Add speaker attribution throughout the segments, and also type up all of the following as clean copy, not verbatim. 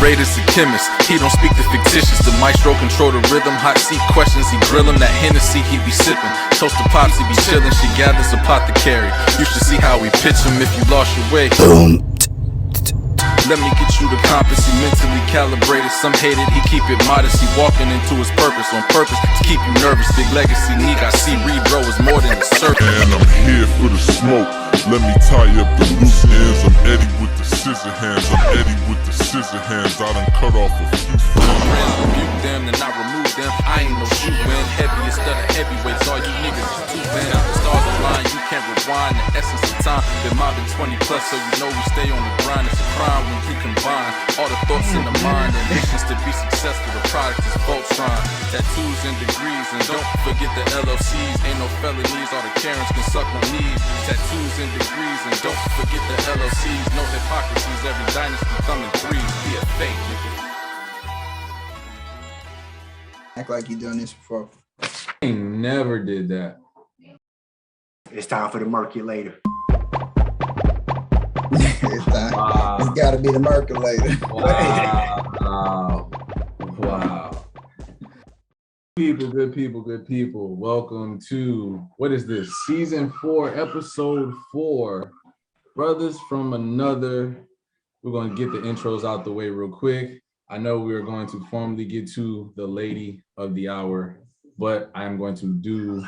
Speaker 1: Raiders a chemist, he don't speak the fictitious. The maestro control the rhythm, hot seat questions, he grill him. That Hennessy he be sipping, toast to pops he be chillin'. She gathers a pot to carry, you should see how we pitch him if you lost your way. Let me get you the compass, he mentally calibrated. Some hate it, he keep it modest. He walking into his purpose on purpose to keep you nervous. Big legacy need, I see Rebro is more than a circle.
Speaker 2: And I'm here for the smoke, let me tie up the loose ends. I'm Eddie with the scissor hands, I'm Eddie with the scissor hands. I done cut off a few
Speaker 1: friends, rebuke them and I remove them. I ain't no shoe-in, heaviest of the heavyweights. All you niggas is too bad. The stars align, you can't rewind the essence of time. Been mobbing 20 plus, so you know we stay on the grind. It's a crime when you combine all the thoughts in the mind. Ambitions to be successful, the product is Voltron. Tattoos and degrees, and don't forget the LLCs. Ain't no felonies, all the Karens can suck on knees. Tattoos and degrees, and don't forget the LLCs. No hypocrisies, every dynasty come in threes. BFA, nigga.
Speaker 3: Act like you done this before.
Speaker 4: I never did that.
Speaker 5: It's time for the Merculator.
Speaker 3: It's time. Wow. It's got to be the Merculator.
Speaker 4: Wow. Wow. People, good people, good people. Welcome to, what is this? Season 4, episode 4. Brothers from Another. We're going to get the intros out the way real quick. I know we are going to formally get to the lady of the hour, but I am going to do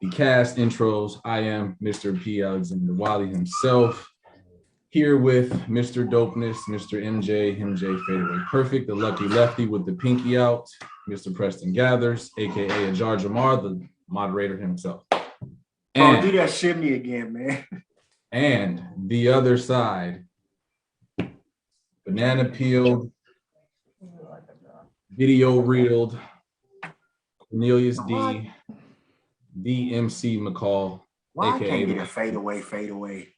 Speaker 4: the cast intros. I am Mr. P. Alexander Wiley himself, here with Mr. Dopeness, Mr. MJ Fadeaway Perfect, the lucky lefty with the pinky out, Mr. Preston Gathers, aka Ajar Jamar, the moderator himself.
Speaker 5: And, do that shimmy again, man.
Speaker 4: And the other side, banana peeled, video reeled, Cornelius D, the MC McCall.
Speaker 5: Why
Speaker 4: AKA
Speaker 5: can't get a fadeaway?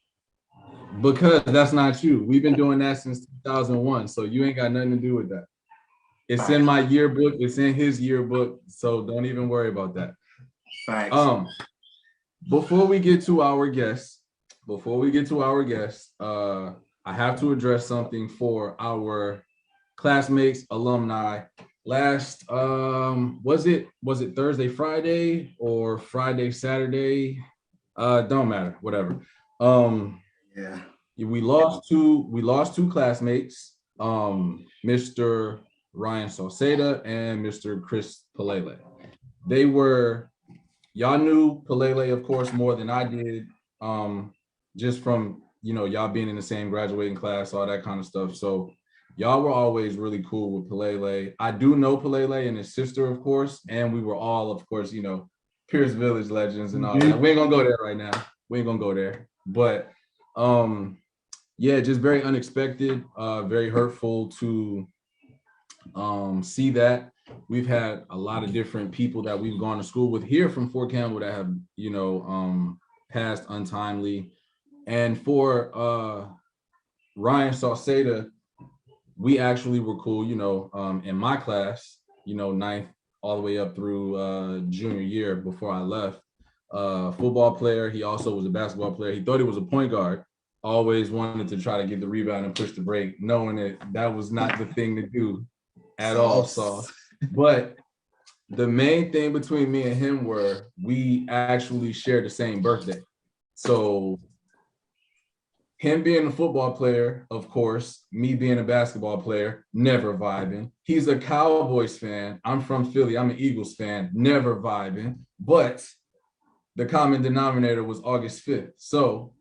Speaker 4: Because that's not you. We've been doing that since 2001, so you ain't got nothing to do with that. It's in my yearbook. It's in his yearbook, so don't even worry about that.
Speaker 5: Thanks.
Speaker 4: Before we get to our guests, I have to address something for our classmates, alumni. Last was it Thursday, Friday, or Friday, Saturday? Don't matter, whatever.
Speaker 5: Yeah.
Speaker 4: We lost two classmates, Mr. Ryan Sauceda and Mr. Chris Pelele. Y'all knew Pelele, of course, more than I did, just from, y'all being in the same graduating class, all that kind of stuff. So y'all were always really cool with Pelele. I do know Pelele and his sister, of course, and we were all, of course, Pierce Village legends and all that. We ain't gonna go there right now. We ain't gonna go there. But yeah, just very unexpected, very hurtful to see that. We've had a lot of different people that we've gone to school with here from Fort Campbell that have, passed untimely. And for Ryan Sauceda, we actually were cool, in my class, 9th all the way up through junior year before I left. Football player. He also was a basketball player. He thought he was a point guard. Always wanted to try to get the rebound and push the break, knowing that was not the thing to do at all. So, but the main thing between me and him were we actually shared the same birthday. So him being a football player, of course, me being a basketball player, never vibing. He's a Cowboys fan. I'm from Philly. I'm an Eagles fan, never vibing. But the common denominator was August 5th. So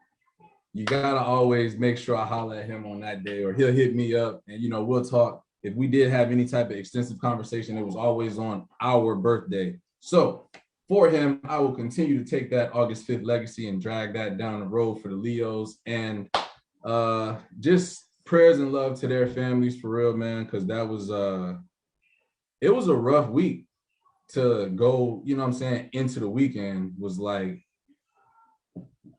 Speaker 4: you gotta always make sure I holler at him on that day, or he'll hit me up and we'll talk. If we did have any type of extensive conversation, it was always on our birthday. So for him, I will continue to take that August 5th legacy and drag that down the road for the Leos, and just prayers and love to their families for real, man, because that was it was a rough week to go, into the weekend was like,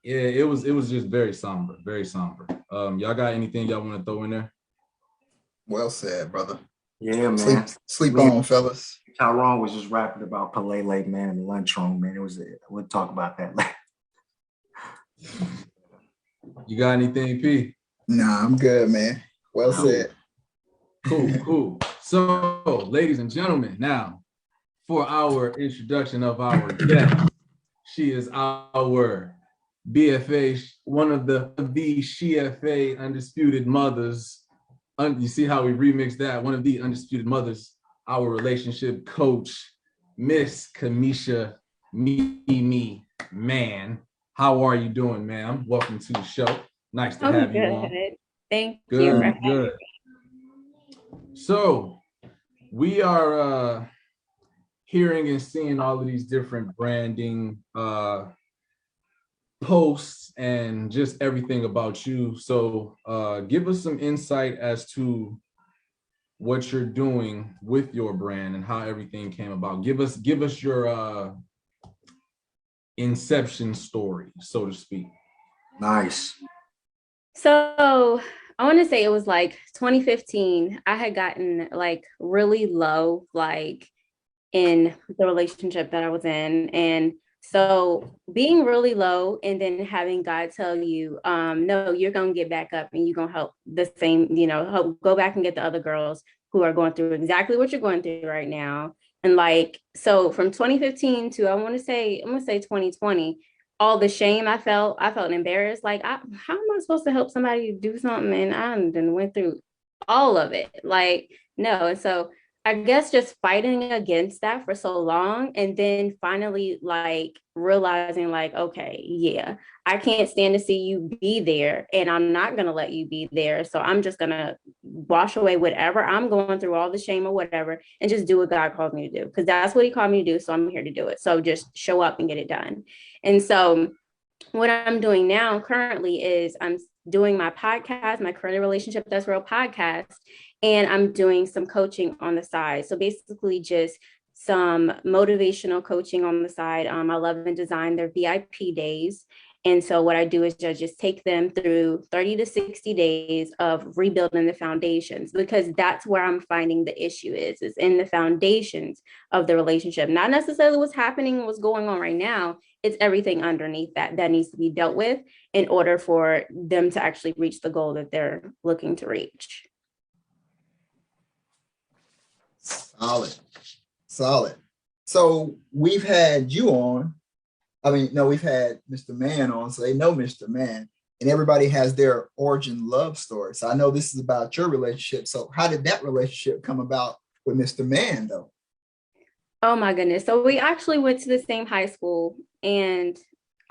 Speaker 4: yeah, it was just very somber, very somber. Y'all got anything y'all want to throw in there?
Speaker 3: Well said, brother.
Speaker 5: Yeah, man.
Speaker 3: Sleep on, fellas.
Speaker 5: Tyrone was just rapping about Pelele, man, in the lunchroom, man. We'll talk about that later.
Speaker 4: You got anything, P?
Speaker 3: Nah, I'm good, man. Well said.
Speaker 4: Cool. So, ladies and gentlemen, now for our introduction of our guest, she is our BFA, one of the SheFA Undisputed Mothers. You see how we remixed that? One of the Undisputed Mothers, our relationship coach, Miss Camisha Mann. How are you doing, ma'am? Welcome to the show. Nice to have you on.
Speaker 6: Thank you for having me.
Speaker 4: So we are hearing and seeing all of these different branding posts and just everything about you. So give us some insight as to what you're doing with your brand and how everything came about. Give us your inception story, so to speak.
Speaker 5: Nice.
Speaker 6: So I want to say it was like 2015. I had gotten like really low, like in the relationship that I was in. And so being really low and then having God tell you, no, you're going to get back up and you're going to help the same, help go back and get the other girls who are going through exactly what you're going through right now. And like, so from 2015 to, I'm going to say 2020, all the shame I felt embarrassed. Like, how am I supposed to help somebody do something? And I done went through all of it. Like, no. And so I guess just fighting against that for so long, and then finally like realizing like, okay, yeah, I can't stand to see you be there, and I'm not going to let you be there. So I'm just going to wash away whatever I'm going through, all the shame or whatever, and just do what God called me to do, because that's what he called me to do. So I'm here to do it. So just show up and get it done. And so what I'm doing now currently is I'm doing my podcast, my Currently Relationship That's Real podcast, and I'm doing some coaching on the side. So basically just some motivational coaching on the side. I love and design their VIP days. And so what I do is just take them through 30 to 60 days of rebuilding the foundations, because that's where I'm finding the issue is in the foundations of the relationship. Not necessarily what's happening, what's going on right now. It's everything underneath that needs to be dealt with in order for them to actually reach the goal that they're looking to reach.
Speaker 3: Solid. So we've had you on. I mean, no, we've had Mr. Mann on, so they know Mr. Mann, and everybody has their origin love story. So I know this is about your relationship. So how did that relationship come about with Mr. Mann, though?
Speaker 6: Oh my goodness. So we actually went to the same high school, and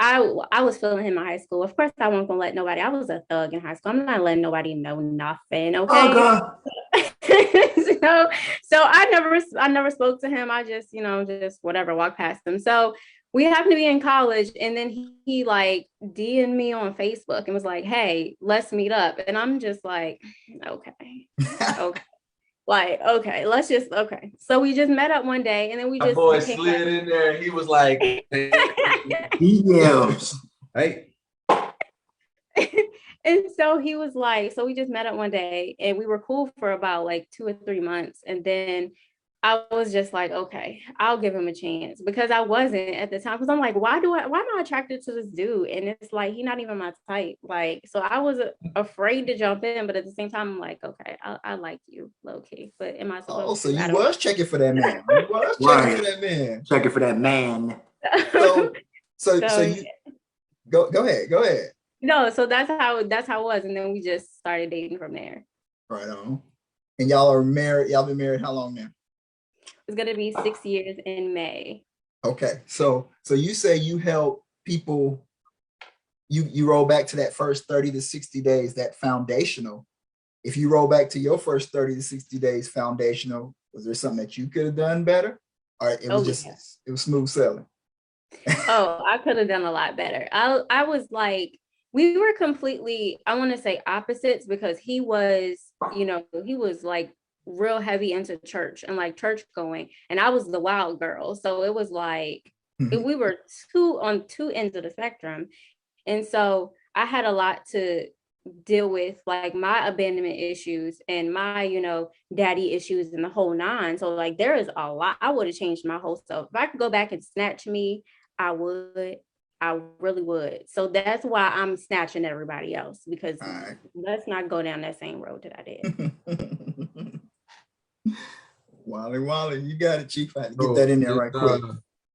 Speaker 6: I was feeling him in high school. Of course, I wasn't gonna let nobody. I was a thug in high school. I'm not letting nobody know nothing. Okay.
Speaker 5: Oh, God.
Speaker 6: so I never spoke to him. I just, just whatever, walked past him. So we happened to be in college, and then he like DM'd me on Facebook and was like, "Hey, let's meet up." And I'm just like, okay. Like, okay, okay. So we just met up one day, and then we
Speaker 4: My
Speaker 6: just
Speaker 4: boy slid in there. He was like,
Speaker 5: Yes.
Speaker 4: hey.
Speaker 6: And so he was like, so we just met up one day, and we were cool for about like 2 or 3 months. And then I was just like, okay, I'll give him a chance, because I wasn't at the time, because I'm like, why am I attracted to this dude? And it's like, he's not even my type. Like, so I was afraid to jump in, but at the same time, I'm like, okay, I like you low key, but am I supposed
Speaker 3: to? So you was checking for that man. You was checking for that man.
Speaker 5: Checking for that man.
Speaker 3: So you go ahead.
Speaker 6: No, so that's how it was. And then we just started dating from there.
Speaker 3: Right on. And y'all are married. Y'all been married how long now?
Speaker 6: It's gonna be 6 years in May.
Speaker 3: Okay, so you say you help people. You roll back to that first 30 to 60 days, that foundational. If you roll back to your first 30 to 60 days foundational, was there something that you could have done better, or it was it was smooth sailing?
Speaker 6: Oh, I could have done a lot better. I was like, we were completely, I want to say opposites, because he was like real heavy into church and like church going, and I was the wild girl. So it was like we were on two ends of the spectrum. And so I had a lot to deal with, like my abandonment issues and my, daddy issues and the whole nine. So like there is a lot. I would have changed my whole self. If I could go back and snatch me, I would. I really would. So that's why I'm snatching everybody else, because let's not go down that same road that I did.
Speaker 3: Wally, you got it, Chief. I had to get that in there right quick.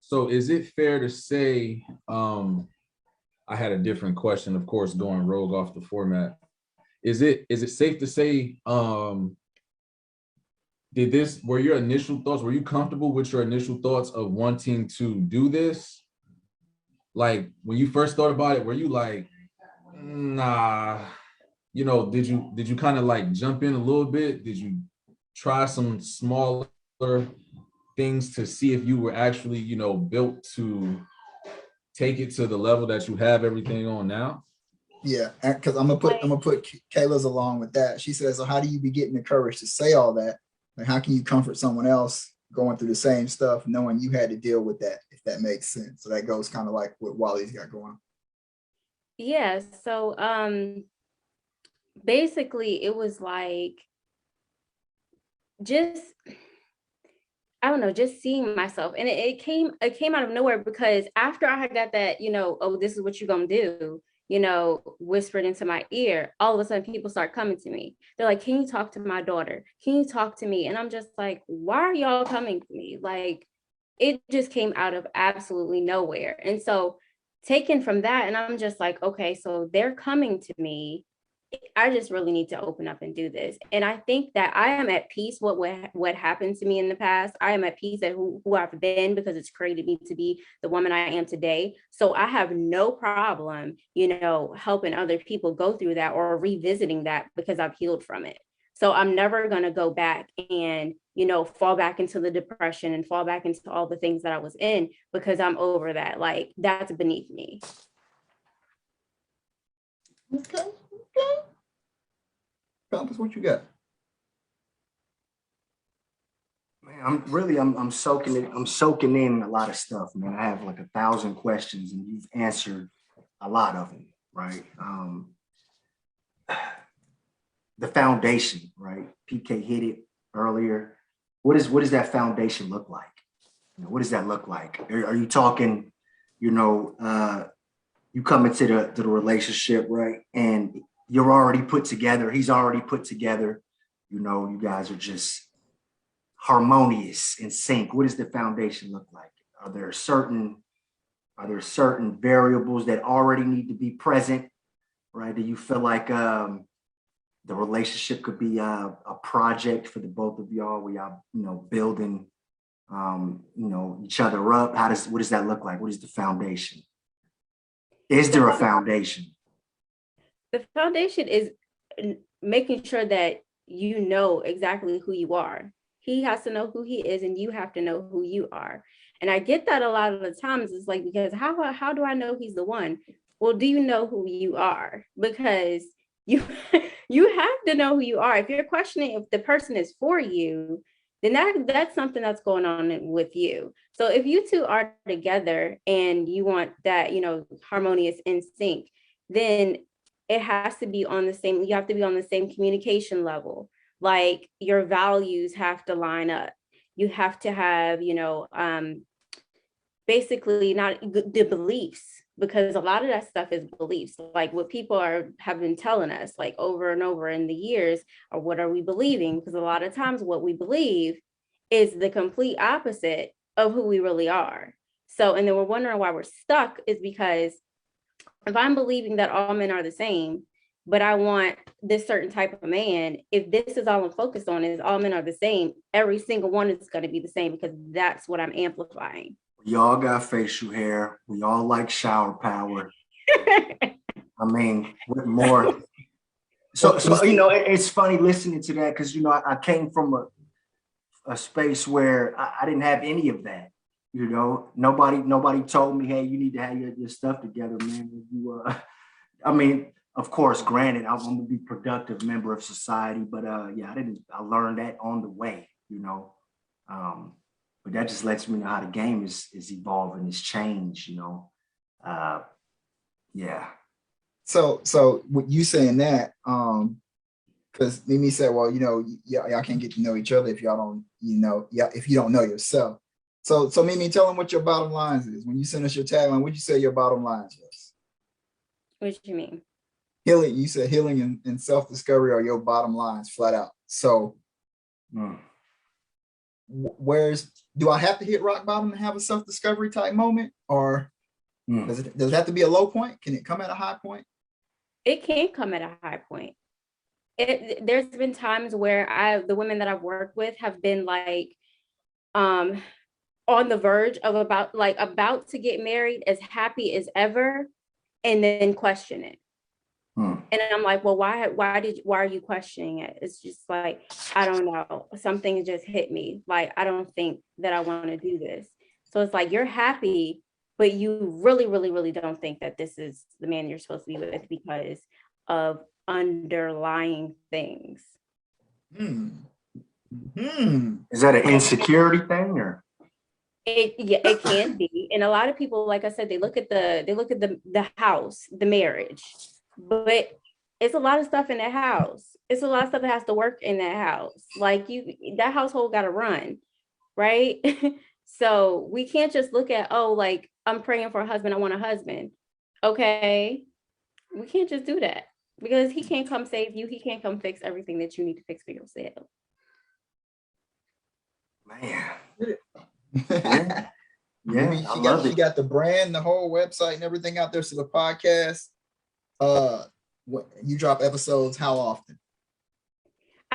Speaker 4: So is it fair to say, I had a different question, of course, going rogue off the format. Is it safe to say, were your initial thoughts, were you comfortable with your initial thoughts of wanting to do this? Like when you first thought about it, were you like, nah, you know, did you kind of like jump in a little bit? Did you try some smaller things to see if you were actually, you know, built to take it to the level that you have everything on now?
Speaker 3: Yeah, because I'm gonna put Kayla's along with that. She says, so how do you be getting the courage to say all that? Like, how can you comfort someone else going through the same stuff, knowing you had to deal with that, if that makes sense? So that goes kind of like what Wally's got going.
Speaker 6: Yeah, so basically it was like just, I don't know, just seeing myself. And it came out of nowhere, because after I had got that, you know, oh, this is what you're gonna do, you know, whispered into my ear, all of a sudden people start coming to me. They're like, can you talk to my daughter? Can you talk to me? And I'm just like, why are y'all coming to me? Like, it just came out of absolutely nowhere. And so taken from that, and I'm just like, okay, so they're coming to me. I just really need to open up and do this. And I think that I am at peace with what happened to me in the past. I am at peace at who I've been, because it's created me to be the woman I am today. So I have no problem, you know, helping other people go through that or revisiting that, because I've healed from it. So I'm never going to go back and, you know, fall back into the depression and fall back into all the things that I was in, because I'm over that. Like, that's beneath me.
Speaker 3: Okay. Compass, what you got?
Speaker 5: Man, I'm soaking it. I'm soaking in a lot of stuff, man. I have like 1,000 questions, and you've answered a lot of them, right? The foundation, right? PK hit it earlier. What does that foundation look like? You know, what does that look like? Are you talking, you know, you come into the relationship, right? And you're already put together. He's already put together. You know, you guys are just harmonious, in sync. What does the foundation look like? Are there certain variables that already need to be present, right? Do you feel like the relationship could be a project for the both of y'all, where y'all, you know, building, you know, each other up? What does that look like? What is the foundation? Is there a foundation?
Speaker 6: The foundation is making sure that you know exactly who you are. He has to know who he is, and you have to know who you are. And I get that a lot of the times. It's like, because how do I know he's the one? Well, do you know who you are? Because you you have to know who you are. If you're questioning if the person is for you, then that's something that's going on with you. So if you two are together and you want that, you know, harmonious, in sync, then it has to be on the same, you have to be on the same communication level. Like, your values have to line up. You have to have, you know, basically not the beliefs, because a lot of that stuff is beliefs. Like, what people have been telling us, like, over and over in the years, or what are we believing? Because a lot of times what we believe is the complete opposite of who we really are. So, and then we're wondering why we're stuck, is because if I'm believing that all men are the same, but I want this certain type of man, if this is all I'm focused on is all men are the same, every single one is going to be the same, because that's what I'm amplifying.
Speaker 5: We all got facial hair. We all like shower power. I mean, what more? So you know, it's funny listening to that, because, you know, I came from a space where I didn't have any of that. You know, nobody told me, hey, you need to have your stuff together, man. I mean, of course, granted, I'm gonna be a productive member of society, but yeah, I learned that on the way, you know. But that just lets me know how the game is evolving, is changed, you know. Yeah.
Speaker 3: So what you saying that, because Mimi said, well, you know, y'all can't get to know each other if y'all don't, you know, if you don't know yourself. So Mimi, tell them what your bottom lines is. When you send us your tagline, what'd you say your bottom lines was?
Speaker 6: What do you mean?
Speaker 3: Healing. You said healing and self-discovery are your bottom lines, flat out. So where's, do I have to hit rock bottom to have a self-discovery type moment, or does it have to be a low point? Can it come at a high point?
Speaker 6: It can come at a high point. There's been times where the women that I've worked with have been like on the verge of about to get married, as happy as ever, and then question it. And I'm like, well, why are you questioning it? It's just like, I don't know, something just hit me. Like, I don't think that I want to do this. So it's like, you're happy, but you really, really, really don't think that this is the man you're supposed to be with because of underlying things.
Speaker 5: Is that an insecurity thing, or?
Speaker 6: It can be. And a lot of people, like I said, they look at the house, the marriage, but it's a lot of stuff in that house. It's a lot of stuff that has to work in that house. Like that household got to run, right? So we can't just look at, oh, like, I'm praying for a husband, I want a husband. Okay, we can't just do that, because he can't come save you. He can't come fix everything that you need to fix for yourself.
Speaker 5: Man.
Speaker 3: Yeah, she got the brand, the whole website and everything out there. So the podcast, you drop episodes how often?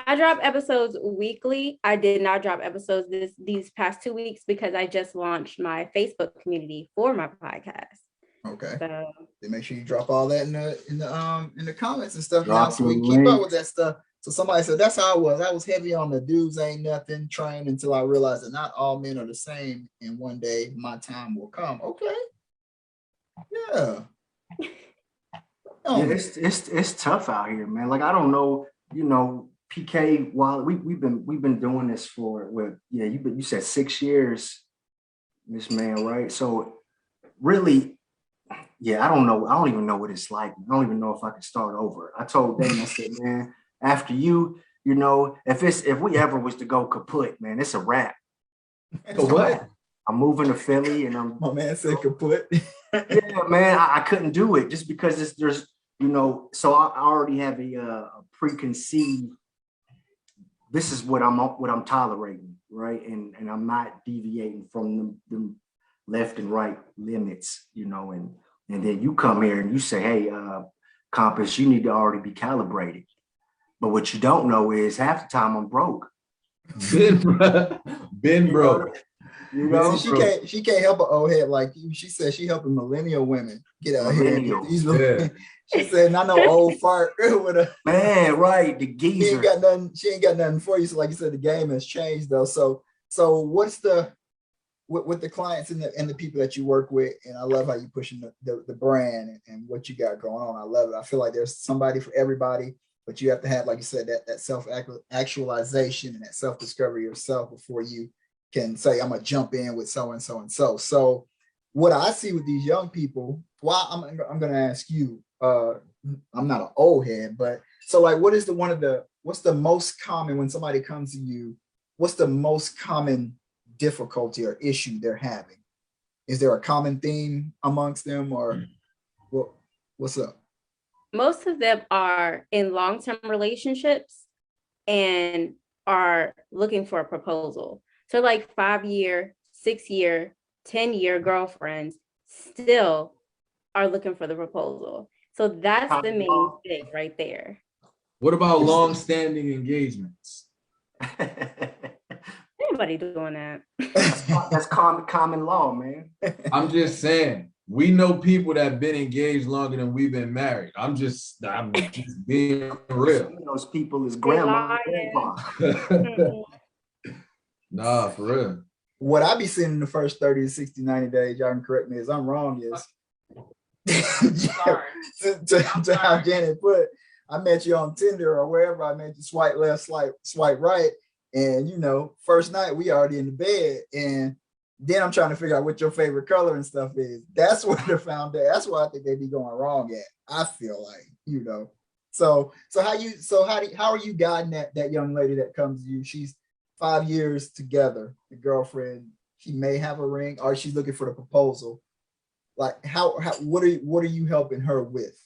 Speaker 6: I drop episodes weekly. I did not drop episodes these past 2 weeks because I just launched my Facebook community for my podcast.
Speaker 3: Okay.
Speaker 6: So
Speaker 3: then make sure you drop all that in the comments and stuff
Speaker 5: Drop
Speaker 3: now, so we can keep up with that stuff. So somebody said that's how I was. I was heavy on the dudes ain't nothing train until I realized that not all men are the same, and one day my time will come. Okay. Yeah.
Speaker 5: Yeah, it's tough out here, man. Like, I don't know, PK, while we've been doing this for you said 6 years, Miss Man, right? So really, yeah, I don't know. I don't even know what it's like. I don't even know if I can start over. I told Dane, I said, man, after if we ever was to go kaput, man, it's a wrap.
Speaker 4: What?
Speaker 5: I'm moving to Philly, and
Speaker 3: my man said kaput.
Speaker 5: Yeah, man, I couldn't do it just because there's so I already have a preconceived. This is what I'm tolerating, right? And I'm not deviating from the left and right limits, and then you come here and you say, hey, Compass, you need to already be calibrated. But what you don't know is half the time I'm broke.
Speaker 4: Been broke.
Speaker 3: She can't help an old head like you. She said she helping millennial women get out here.
Speaker 4: Yeah.
Speaker 3: She said, "I know old fart with a
Speaker 5: man, right? The geezer.
Speaker 3: She ain't got nothing for you." So, like you said, the game has changed though. So what's with the clients and the people that you work with? And I love how you pushing the brand and what you got going on. I love it. I feel like there's somebody for everybody, but you have to have, like you said, that self actualization and that self discovery yourself before you can say, I'm gonna jump in with so and so and so. So what I see with these young people, I'm gonna ask you, I'm not an old head, but so like, what's the most common when somebody comes to you, what's the most common difficulty or issue they're having? Is there a common theme amongst them, or what's up?
Speaker 6: Most of them are in long-term relationships and are looking for a proposal. So like 5-year, 6-year, 10-year girlfriends still are looking for the proposal. So that's the main thing right there.
Speaker 4: What about long-standing engagements?
Speaker 6: Anybody doing that?
Speaker 5: That's common law, man.
Speaker 4: I'm just saying, we know people that have been engaged longer than we've been married. I'm just being real.
Speaker 5: Those people is grandma and grandpa.
Speaker 4: Nah, for real.
Speaker 3: What I be seeing in the first 30 to 60, 90 days, y'all can correct me as I'm wrong, is to how Janet put, I met you on Tinder or wherever I met you, swipe left, swipe right. And first night we already in the bed. And then I'm trying to figure out what your favorite color and stuff is. That's where that's where I think they be going wrong at. I feel like, So how are you guiding that young lady that comes to you? She's 5 years together, the girlfriend, she may have a ring or she's looking for the proposal. Like what are you helping her with?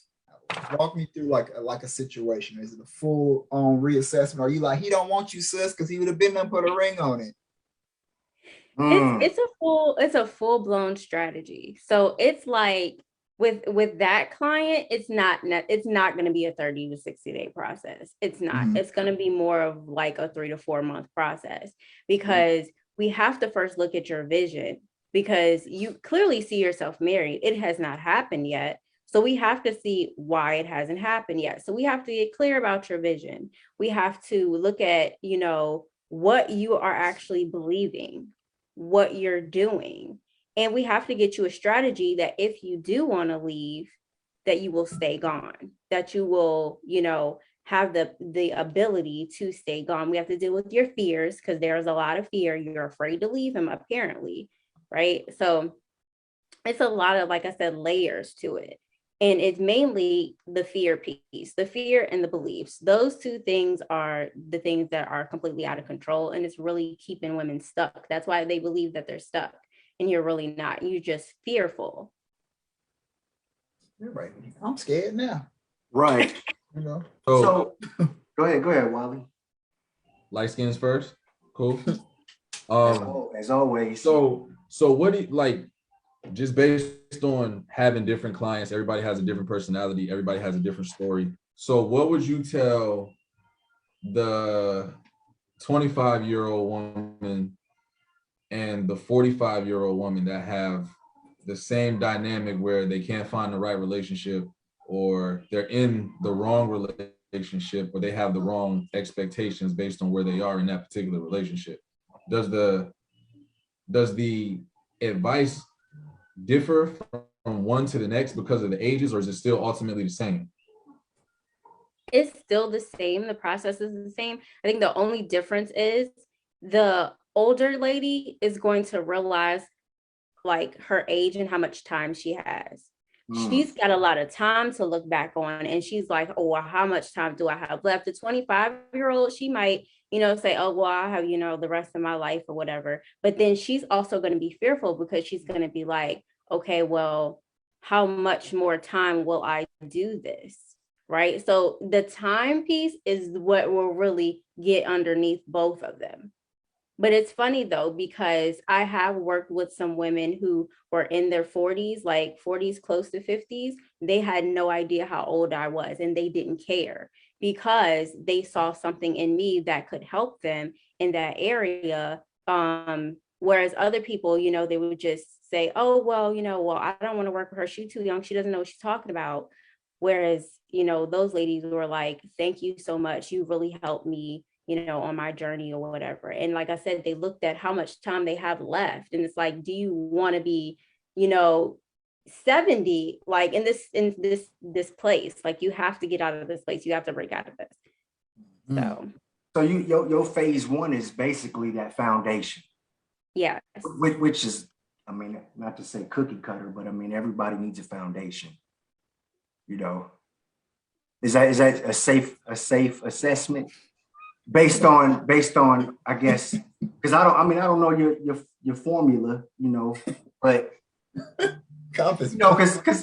Speaker 3: Walk me through like a situation. Is it a full on reassessment? Are you like, he don't want you, sis, because he would have been there and put a ring on it?
Speaker 6: It's a full-blown strategy. So it's like with that client, it's not going to be a 30 to 60 day process. It's not. It's going to be more of like a 3 to 4 month process, because we have to first look at your vision, because you clearly see yourself married. It has not happened yet. So we have to see why it hasn't happened yet. So we have to get clear about your vision. We have to look at, what you are actually believing, what you're doing. And we have to get you a strategy that if you do want to leave, that you will stay gone, that you will, have the ability to stay gone. We have to deal with your fears, because there's a lot of fear. You're afraid to leave him, apparently, right? So it's a lot of, like I said, layers to it. And it's mainly the fear piece, the fear and the beliefs. Those two things are the things that are completely out of control. And it's really keeping women stuck. That's why they believe that they're stuck. And you're really not. You're just fearful.
Speaker 3: You're right. I'm scared now.
Speaker 5: Right.
Speaker 4: So
Speaker 5: go ahead, Wally.
Speaker 4: light skins first. Cool.
Speaker 5: As always.
Speaker 4: So what do you like? Just based on having different clients, everybody has a different personality, everybody has a different story. So what would you tell the 25-year-old woman and the 45-year-old woman that have the same dynamic where they can't find the right relationship, or they're in the wrong relationship, or they have the wrong expectations based on where they are in that particular relationship? Does the advice differ from one to the next because of the ages, or is it still ultimately the same?
Speaker 6: It's still the same. The process is the same. I think the only difference is the older lady is going to realize like her age and how much time she has. She's got a lot of time to look back on, and she's like, oh, well, how much time do I have left? The 25-year-old, she might, say, oh, well, I have, the rest of my life or whatever. But then she's also going to be fearful, because she's going to be like, okay, well, how much more time will I do this? Right. So the time piece is what will really get underneath both of them. But it's funny, though, because I have worked with some women who were in their 40s, like 40s, close to 50s. They had no idea how old I was, and they didn't care, because they saw something in me that could help them in that area. Whereas other people, they would just say, oh, well, I don't want to work with her. She's too young. She doesn't know what she's talking about. Whereas, those ladies were like, thank you so much. You really helped me, on my journey or whatever. And like I said, they looked at how much time they have left. And it's like, do you want to be, 70, like in this place? Like, you have to get out of this place. You have to break out of this.
Speaker 5: So your phase one is basically that foundation.
Speaker 6: Yeah.
Speaker 5: Which is, I mean, not to say cookie cutter, but I mean, everybody needs a foundation. Is that a safe assessment? Based on, I guess, because I don't know your formula, but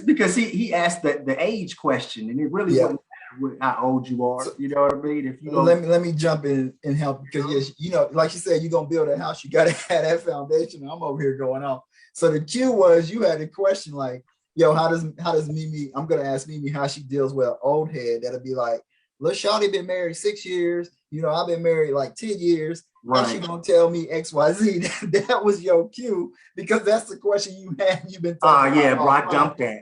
Speaker 5: because he asked the age question, and it really wouldn't matter how old you are. You know what I mean? If you
Speaker 3: let me jump in and help, because yes, like you said, you're gonna build a house, you gotta have that foundation. I'm over here going on. So the cue was, you had a question like, yo, how does Mimi? I'm gonna ask Mimi how she deals with an old head that'll be like, look, Shawty been married 6 years. I've been married like 10 years. Right. How she gonna tell me XYZ? That was your cue, because that's the question you had. You've been talking about.
Speaker 5: Bro, I dumped that.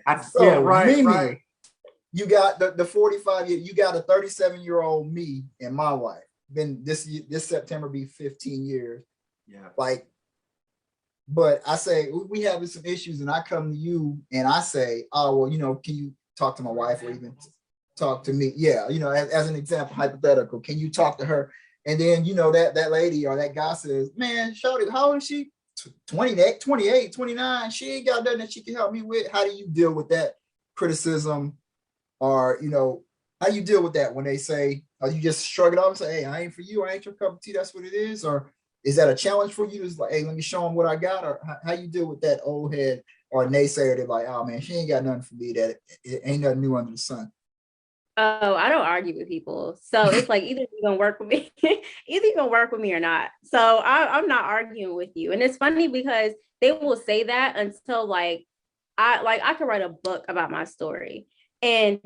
Speaker 3: Mimi,
Speaker 5: right.
Speaker 3: You got the 45 year. You got a 37-year-old me and my wife. Been this September be 15 years.
Speaker 5: Yeah.
Speaker 3: Like, but I say we having some issues, and I come to you and I say, oh well, can you talk to my wife, or even talk to me? Yeah, as an example, hypothetical, can you talk to her? And then that lady or that guy says, man, shawty, how old is she? 28, 29. She ain't got nothing that she can help me with. How do you deal with that criticism? Or how you deal with that when they say, or you just shrug it off and say, hey, I ain't for you, I ain't your cup of tea, that's what it is? Or is that a challenge for you? It's like, hey, let me show them what I got? Or how you deal with that old head or naysayer? They're like, oh man, she ain't got nothing for me, that it ain't nothing new under the sun.
Speaker 6: Oh, I don't argue with people. So it's like either you're gonna work with me, either you're gonna work with me or not. So I'm not arguing with you. And it's funny because they will say that until I could write a book about my story. And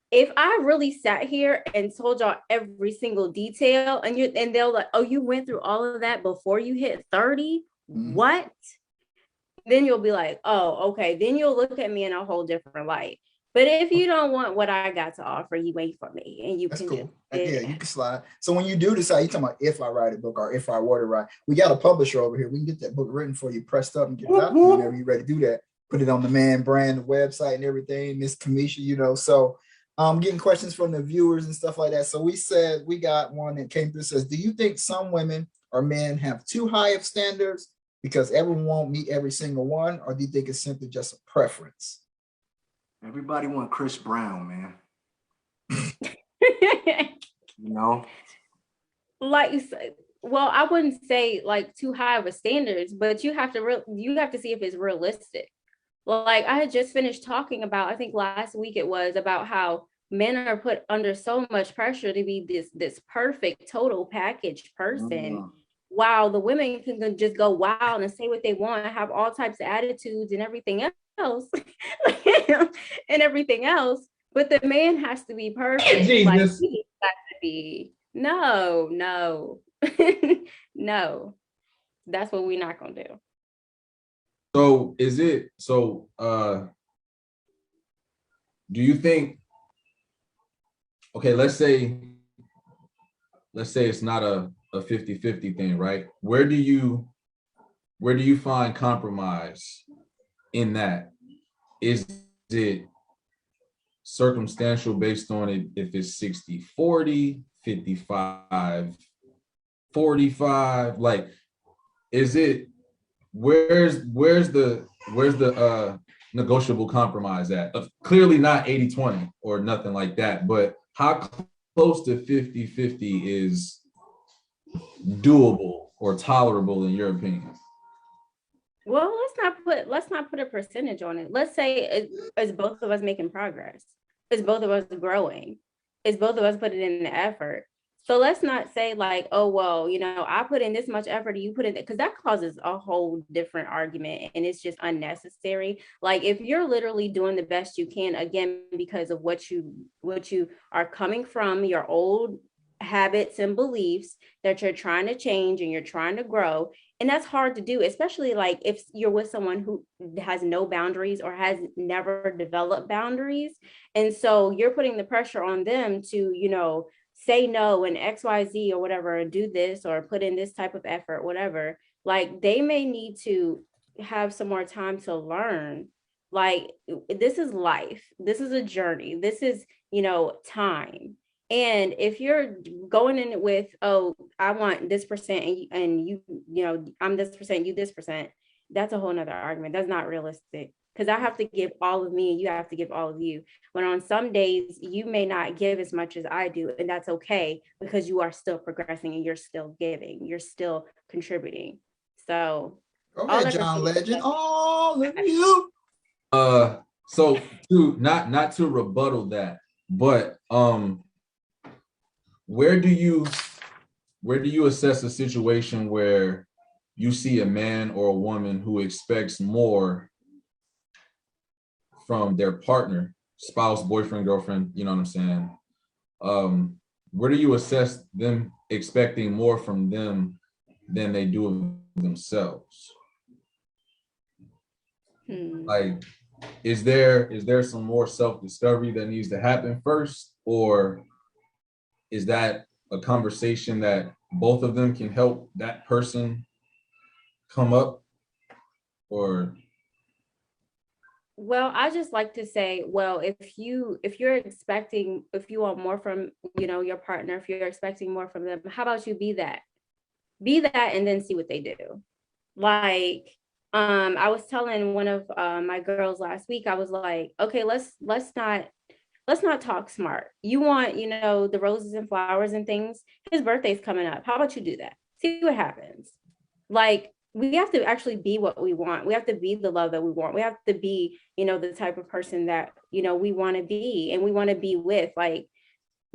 Speaker 6: if I really sat here and told y'all every single detail and they'll like, oh, you went through all of that before you hit 30? What? Then you'll be like, oh, okay. Then you'll look at me in a whole different light. But if you don't want what I got to offer, you wait for me and you
Speaker 3: That's
Speaker 6: can
Speaker 3: cool.
Speaker 6: just,
Speaker 3: Yeah, you can slide. So when you do decide, you talking about if I write a book or if I were to write, we got a publisher over here. We can get that book written for you, pressed up, and get it out there whenever you're ready to do that. Put it on the Man Brand, the website, and everything. Miss Camisha, you know. So getting questions from the viewers and stuff like that. So we said we got one that came through, says, do you think some women or men have too high of standards because everyone won't meet every single one, or do you think it's simply just a preference?
Speaker 5: Everybody want Chris Brown, man. You know?
Speaker 6: like well, I wouldn't say like too high of a standards, but you have to see if it's realistic. Like I had just finished talking about, I think last week it was, about how men are put under so much pressure to be this perfect total package person. Wow, the women can just go wild and say what they want, have all types of attitudes and everything else, and everything else. But the man has to be perfect.
Speaker 4: Jesus.
Speaker 6: Like he has to be. No, no. That's what we're not gonna do.
Speaker 4: So do you think, okay, let's say it's not a 50-50 thing, right? Where do you find compromise in that? Is it circumstantial based on it if it's 60-40, 55-45? Like, is it, where's the negotiable compromise at? Clearly not 80-20 or nothing like that, but how close to 50-50 is doable or tolerable in your opinion?
Speaker 6: Well, let's not put a percentage on it. Let's say it's both of us making progress. It's both of us growing. It's both of us putting in the effort. So let's not say like, oh, well, you know, I put in this much effort, you put in it, because that causes a whole different argument and it's just unnecessary. Like if you're literally doing the best you can, again, because of what you are coming from, your old habits and beliefs that you're trying to change and you're trying to grow. And that's hard to do, especially like if you're with someone who has no boundaries or has never developed boundaries. And so you're putting the pressure on them to, you know, say no and XYZ or whatever, do this or put in this type of effort, whatever. Like they may need to have some more time to learn. Like this is life. This is a journey. This is, you know, time. And if you're going in with, oh, I want this percent and you know, I'm this percent, you this percent, that's a whole nother argument. That's not realistic. Because I have to give all of me and you have to give all of you. When on some days you may not give as much as I do, and that's okay because you are still progressing and you're still giving, you're still contributing. So
Speaker 3: okay, John Legend, all of you.
Speaker 4: So to not to rebuttal that, but where do you assess a situation where you see a man or a woman who expects more from their partner, spouse, boyfriend, girlfriend, you know what I'm saying? Where do you assess them expecting more from them than they do of themselves? Like, is there some more self-discovery that needs to happen first, or is that a conversation that both of them can help that person come up? Or
Speaker 6: well, I just like to say, well, if you want more from, you know, your partner, if you're expecting more from them, how about you be that and then see what they do. Like I was telling one of my girls last week, I was like, okay, let's not talk smart. You want, you know, the roses and flowers and things. His birthday's coming up. How about you do that? See what happens. Like we have to actually be what we want. We have to be the love that we want. We have to be, you know, the type of person that, you know, we want to be and we want to be with. Like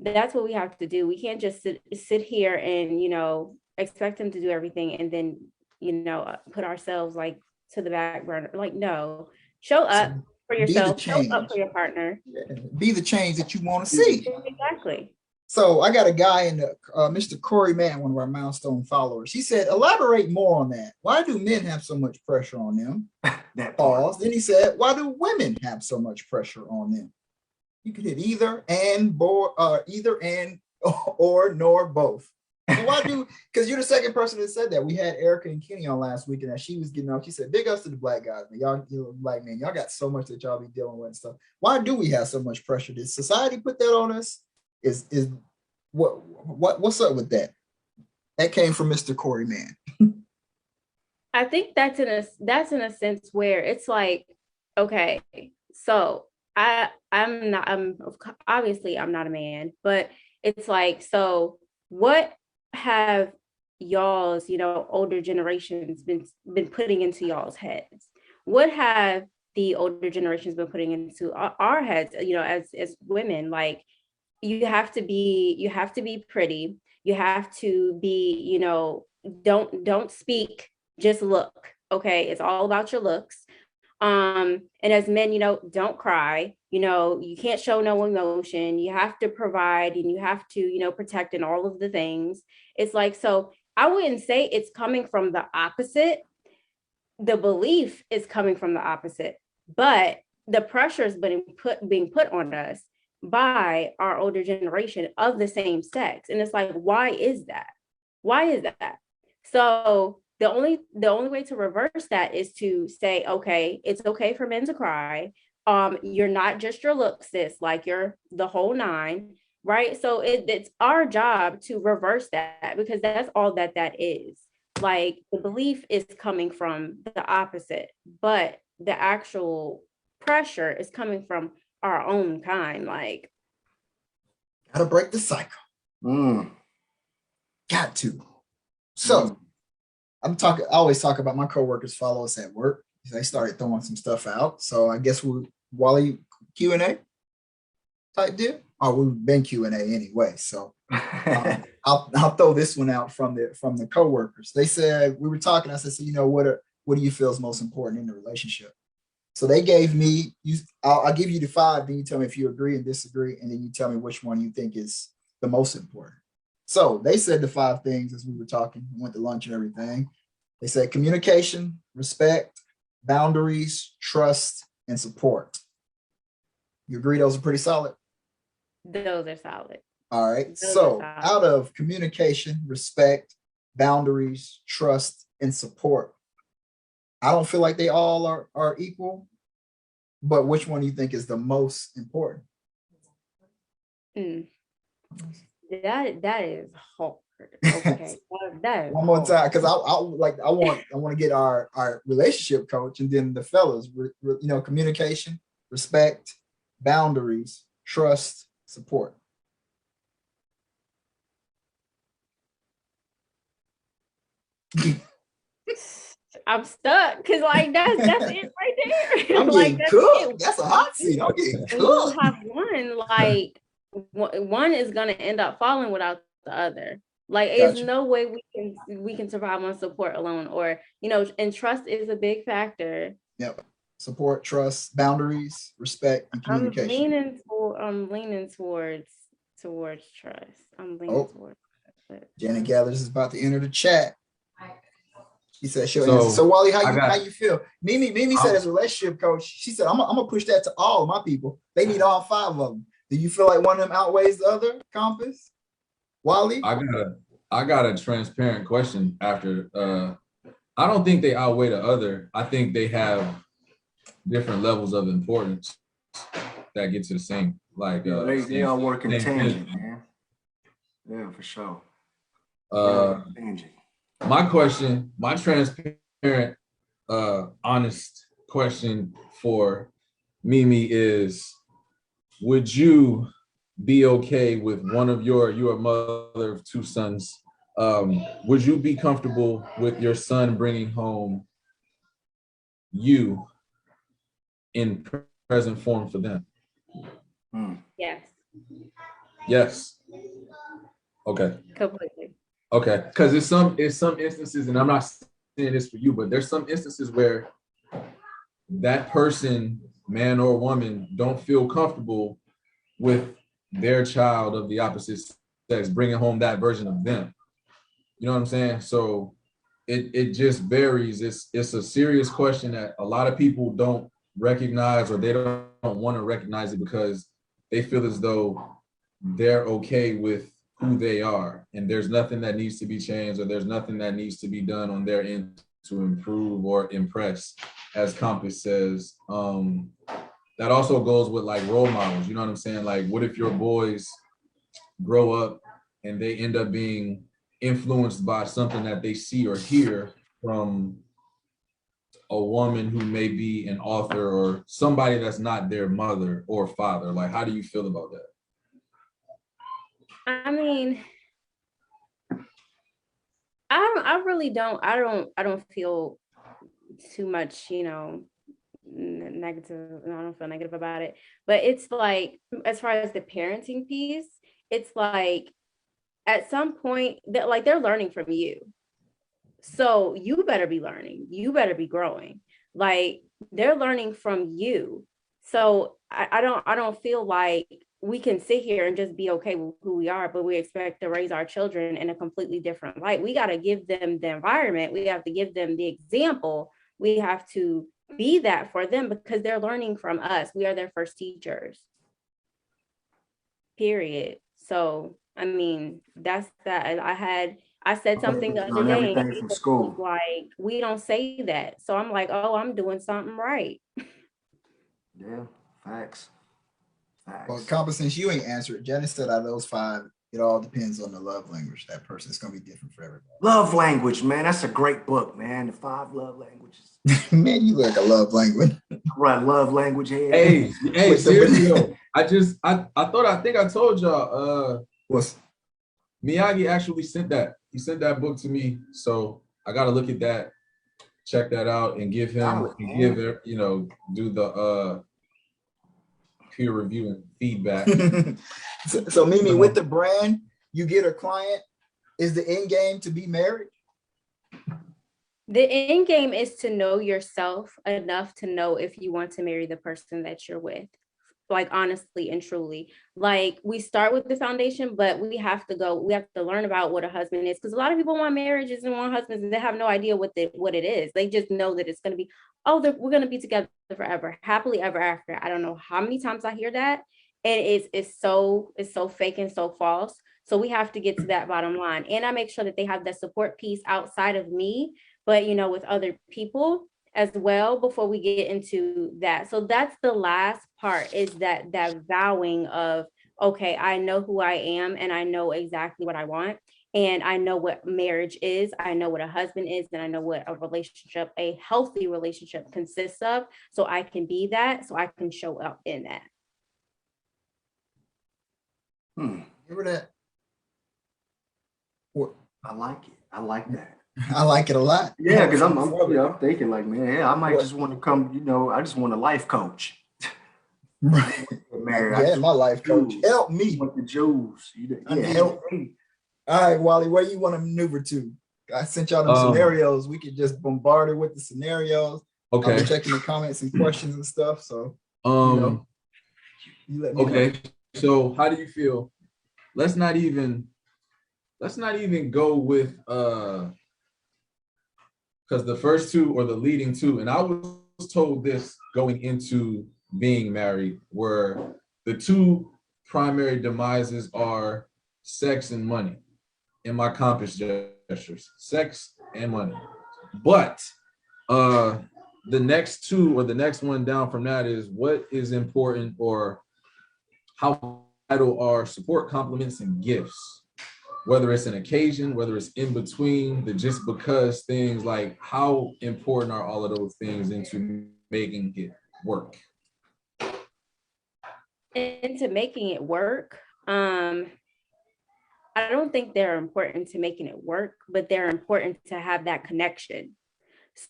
Speaker 6: That's what we have to do. We can't just sit here and, you know, expect them to do everything and then, you know, put ourselves like to the back burner. Like, no, show up for
Speaker 3: Be the
Speaker 6: yourself, show up for
Speaker 3: change.
Speaker 6: your partner.
Speaker 3: Yeah. Be the change that you want to see.
Speaker 6: Exactly.
Speaker 3: So I got a guy in the Mr. Corey Mann, one of our milestone followers. He said, elaborate more on that. Why do men have so much pressure on them?
Speaker 5: That
Speaker 3: Pause. Then he said, why do women have so much pressure on them? You could hit either and or nor both. So why do, because you're the second person that said that. We had Erica and Kenny on last week, and as she was getting on, she said, big ups to the black guys, man. Y'all, you know, black men, y'all got so much that y'all be dealing with and stuff. Why do we have so much pressure? Did society put that on us? Is what's up with that? That came from Mr. Corey Mann.
Speaker 6: I think that's in a sense where it's like, okay, so I'm obviously I'm not a man, but it's like, so what have y'all's, you know, older generations been putting into y'all's heads? What have the older generations been putting into our heads, you know, as women? Like, you have to be pretty, you have to be, you know, don't speak, just look. Okay, it's all about your looks. And as men, you know, don't cry, you know, you can't show no emotion, you have to provide and you have to, you know, protect and all of the things. It's like, so I wouldn't say it's coming from the opposite. The belief is coming from the opposite, but the pressure is being put on us by our older generation of the same sex. And it's like, why is that? Why is that? So the only way to reverse that is to say, okay, it's okay for men to cry. You're not just your looks, sis, like you're the whole nine, right? So it's our job to reverse that, because that's all that is. Like, the belief is coming from the opposite, but the actual pressure is coming from our own kind. Like,
Speaker 3: Gotta break the cycle. Got to. So I always talk about my coworkers follow us at work. They started throwing some stuff out. So I guess Wally, Q&A type deal. Oh, we've been Q&A anyway. So I'll throw this one out from the coworkers. They said, we were talking, I said, so, you know, what do you feel is most important in the relationship? So they gave me, I'll give you the 5, then you tell me if you agree and disagree, and then you tell me which one you think is the most important. So they said the 5 things as we were talking, we went to lunch and everything. They said communication, respect, boundaries, trust, and support. You agree those are pretty solid?
Speaker 6: those are solid.
Speaker 3: All right.
Speaker 6: Those
Speaker 3: So
Speaker 6: are solid.
Speaker 3: out of communication, respect, boundaries, trust, and support, I don't feel like they all are equal, but which one do you think is the most important?
Speaker 6: That is hard. Okay. That is
Speaker 3: One more
Speaker 6: hard.
Speaker 3: time, because I want to get our relationship coach and then the fellas, you know, communication, respect, boundaries, trust, support.
Speaker 6: I'm stuck because like that's it right there.
Speaker 3: I'm
Speaker 6: Like,
Speaker 3: getting
Speaker 6: that's
Speaker 3: cooked.
Speaker 6: it.
Speaker 3: That's a hot seat. I'm getting
Speaker 6: And we'll
Speaker 3: cooked.
Speaker 6: have one, like one is gonna end up falling without the other. Like, there's
Speaker 3: Gotcha.
Speaker 6: no way we can survive on support alone, or, you know, and trust is a big factor.
Speaker 3: Yep. Support, trust, boundaries, respect, and communication.
Speaker 6: I'm leaning towards trust. I'm leaning
Speaker 3: Oh.
Speaker 6: towards trust.
Speaker 3: Janet Gathers is about to enter the chat. She said she'll
Speaker 4: So,
Speaker 3: answer. So Wally, how
Speaker 4: I
Speaker 3: you feel? Mimi said as a relationship coach, she said, I'm gonna push that to all of my people. They need all 5 of them. Do you feel like one of them outweighs the other, Compass? Wally?
Speaker 4: I got a transparent question after. I don't think they outweigh the other. I think they have different levels of importance that get to the same. Like
Speaker 5: they all work in
Speaker 4: same
Speaker 5: tangent,
Speaker 4: vision.
Speaker 5: man. Yeah, for sure. Tangent.
Speaker 4: My question, my transparent, honest question for Mimi is, would you be okay with one of you're a mother of 2 sons? Would you be comfortable with your son bringing home you in present form for them?
Speaker 6: Yes.
Speaker 4: Yes. Okay.
Speaker 6: Completely.
Speaker 4: Okay. Because it's some instances, and I'm not saying this for you, but there's some instances where that person, man or woman, don't feel comfortable with their child of the opposite sex bringing home that version of them. You know what I'm saying? So it just varies. It's a serious question that a lot of people don't recognize, or they don't want to recognize it because they feel as though they're okay with who they are, and there's nothing that needs to be changed, or there's nothing that needs to be done on their end to improve or impress, as Compass says. That also goes with like role models. You know what I'm saying? Like, what if your boys grow up and they end up being influenced by something that they see or hear from a woman who may be an author or somebody that's not their mother or father? Like, how do you feel about that?
Speaker 6: I mean, I really don't. I don't feel too much, negative. I don't feel negative about it. But it's like, as far as the parenting piece, it's like at some point that like they're learning from you. So you better be learning. You better be growing. Like they're learning from you. So I don't feel like we can sit here and just be okay with who we are, but we expect to raise our children in a completely different light. We got to give them the environment. We have to give them the example. We have to be that for them because they're learning from us. We are their first teachers. Period. So, I mean, that's that. I said something the other
Speaker 5: Learn
Speaker 6: day, and
Speaker 5: everything from school.
Speaker 6: like, we don't say that. So I'm like, oh, I'm doing something right.
Speaker 5: Yeah, facts.
Speaker 3: Well,
Speaker 5: Facts.
Speaker 3: Compass, since you ain't answered, Janice said out of those five, it all depends on the love language. That person is going to be different for everybody.
Speaker 5: Love language, man. That's a great book, man. The 5 love languages.
Speaker 3: Man, you like a love language.
Speaker 5: Right, love language here.
Speaker 4: Hey,
Speaker 3: With the-
Speaker 4: seriously, yo, I think I told y'all,
Speaker 3: What's
Speaker 4: Miyagi actually sent that. He sent that book to me. So I got to look at that, check that out, and give him, do the peer review and feedback.
Speaker 3: so Mimi, with the brand, you get a client. Is the end game to be married?
Speaker 6: The end game is to know yourself enough to know if you want to marry the person that you're with. Like honestly and truly, like we start with the foundation, but we have to learn about what a husband is, because a lot of people want marriages and want husbands and they have no idea what it is. They just know that it's going to be, we're going to be together forever, happily ever after. I don't know how many times I hear that, and it's so fake and so false. So we have to get to that bottom line, and I make sure that they have that support piece outside of me, but with other people as well before we get into that. So that's the last part, is that vowing of, okay, I know who I am and I know exactly what I want. And I know what marriage is. I know what a husband is, and I know what a healthy relationship consists of. So I can be that, so I can show up in that.
Speaker 3: Remember that? What?
Speaker 5: I like it. I like that.
Speaker 3: I like it a lot.
Speaker 5: Yeah, because I'm thinking like, man, yeah, I might just want to come, I just want a life coach.
Speaker 3: Right.
Speaker 5: Married.
Speaker 3: Yeah, my life coach.
Speaker 5: Jewels.
Speaker 3: Help me.
Speaker 5: Want the jewels.
Speaker 3: Help me. All right, Wally, where you want to maneuver to? I sent y'all them scenarios. We could just bombard her with the scenarios.
Speaker 4: Okay.
Speaker 3: I'll be checking the comments and questions and stuff. So you let me
Speaker 4: okay.
Speaker 3: know.
Speaker 4: So how do you feel? Let's not even go with because the first two, or the leading two, and I was told this going into being married, were the two primary demises are sex and money in my compass gestures, sex and money. But the next two, or the next one down from that, is what is important, or how vital are support, compliments, and gifts. Whether it's an occasion, whether it's in between, the just because things, like how important are all of those things into making it work?
Speaker 6: Into making it work, I don't think they're important to making it work, but they're important to have that connection.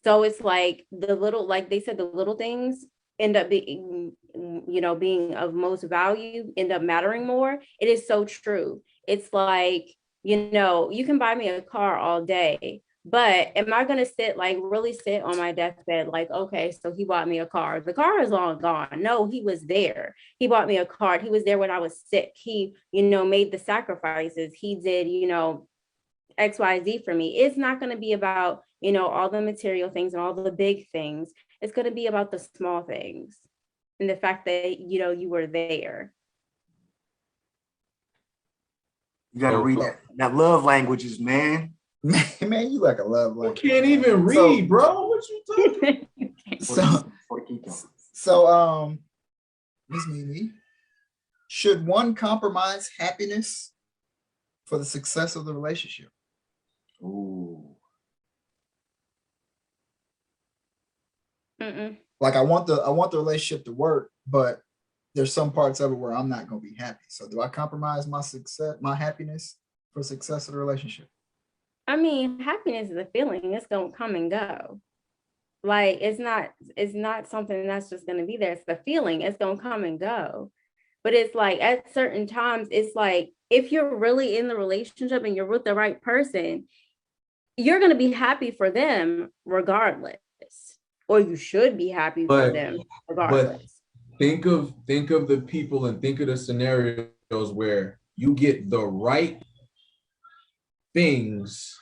Speaker 6: So it's like the little, like they said, the little things end up being being of most value end up mattering more. It is so true. It's like, you can buy me a car all day, but am I going to really sit on my deathbed like, okay, so he bought me a car. The car is long gone. No, he was there. He bought me a car. He was there when I was sick. He, made the sacrifices. He did, XYZ for me. It's not going to be about, all the material things and all the big things. It's going to be about the small things and the fact that, you were there.
Speaker 5: You got to read that love languages, man.
Speaker 3: Man, you like a love language.
Speaker 4: You can't even read, bro. What you talking?
Speaker 3: So, Ms. Mimi, should one compromise happiness for the success of the relationship?
Speaker 5: Ooh.
Speaker 3: Like, I want the relationship to work, but there's some parts of it where I'm not going to be happy. So do I compromise my happiness for success of the relationship?
Speaker 6: I mean, happiness is a feeling. It's going to come and go. Like, it's not something that's just going to be there. It's the feeling. It's going to come and go. But it's like at certain times, it's like, if you're really in the relationship and you're with the right person, you're going to be happy for them regardless. Or you should be happy for them regardless.
Speaker 4: But think of the people and think of the scenarios where you get the right things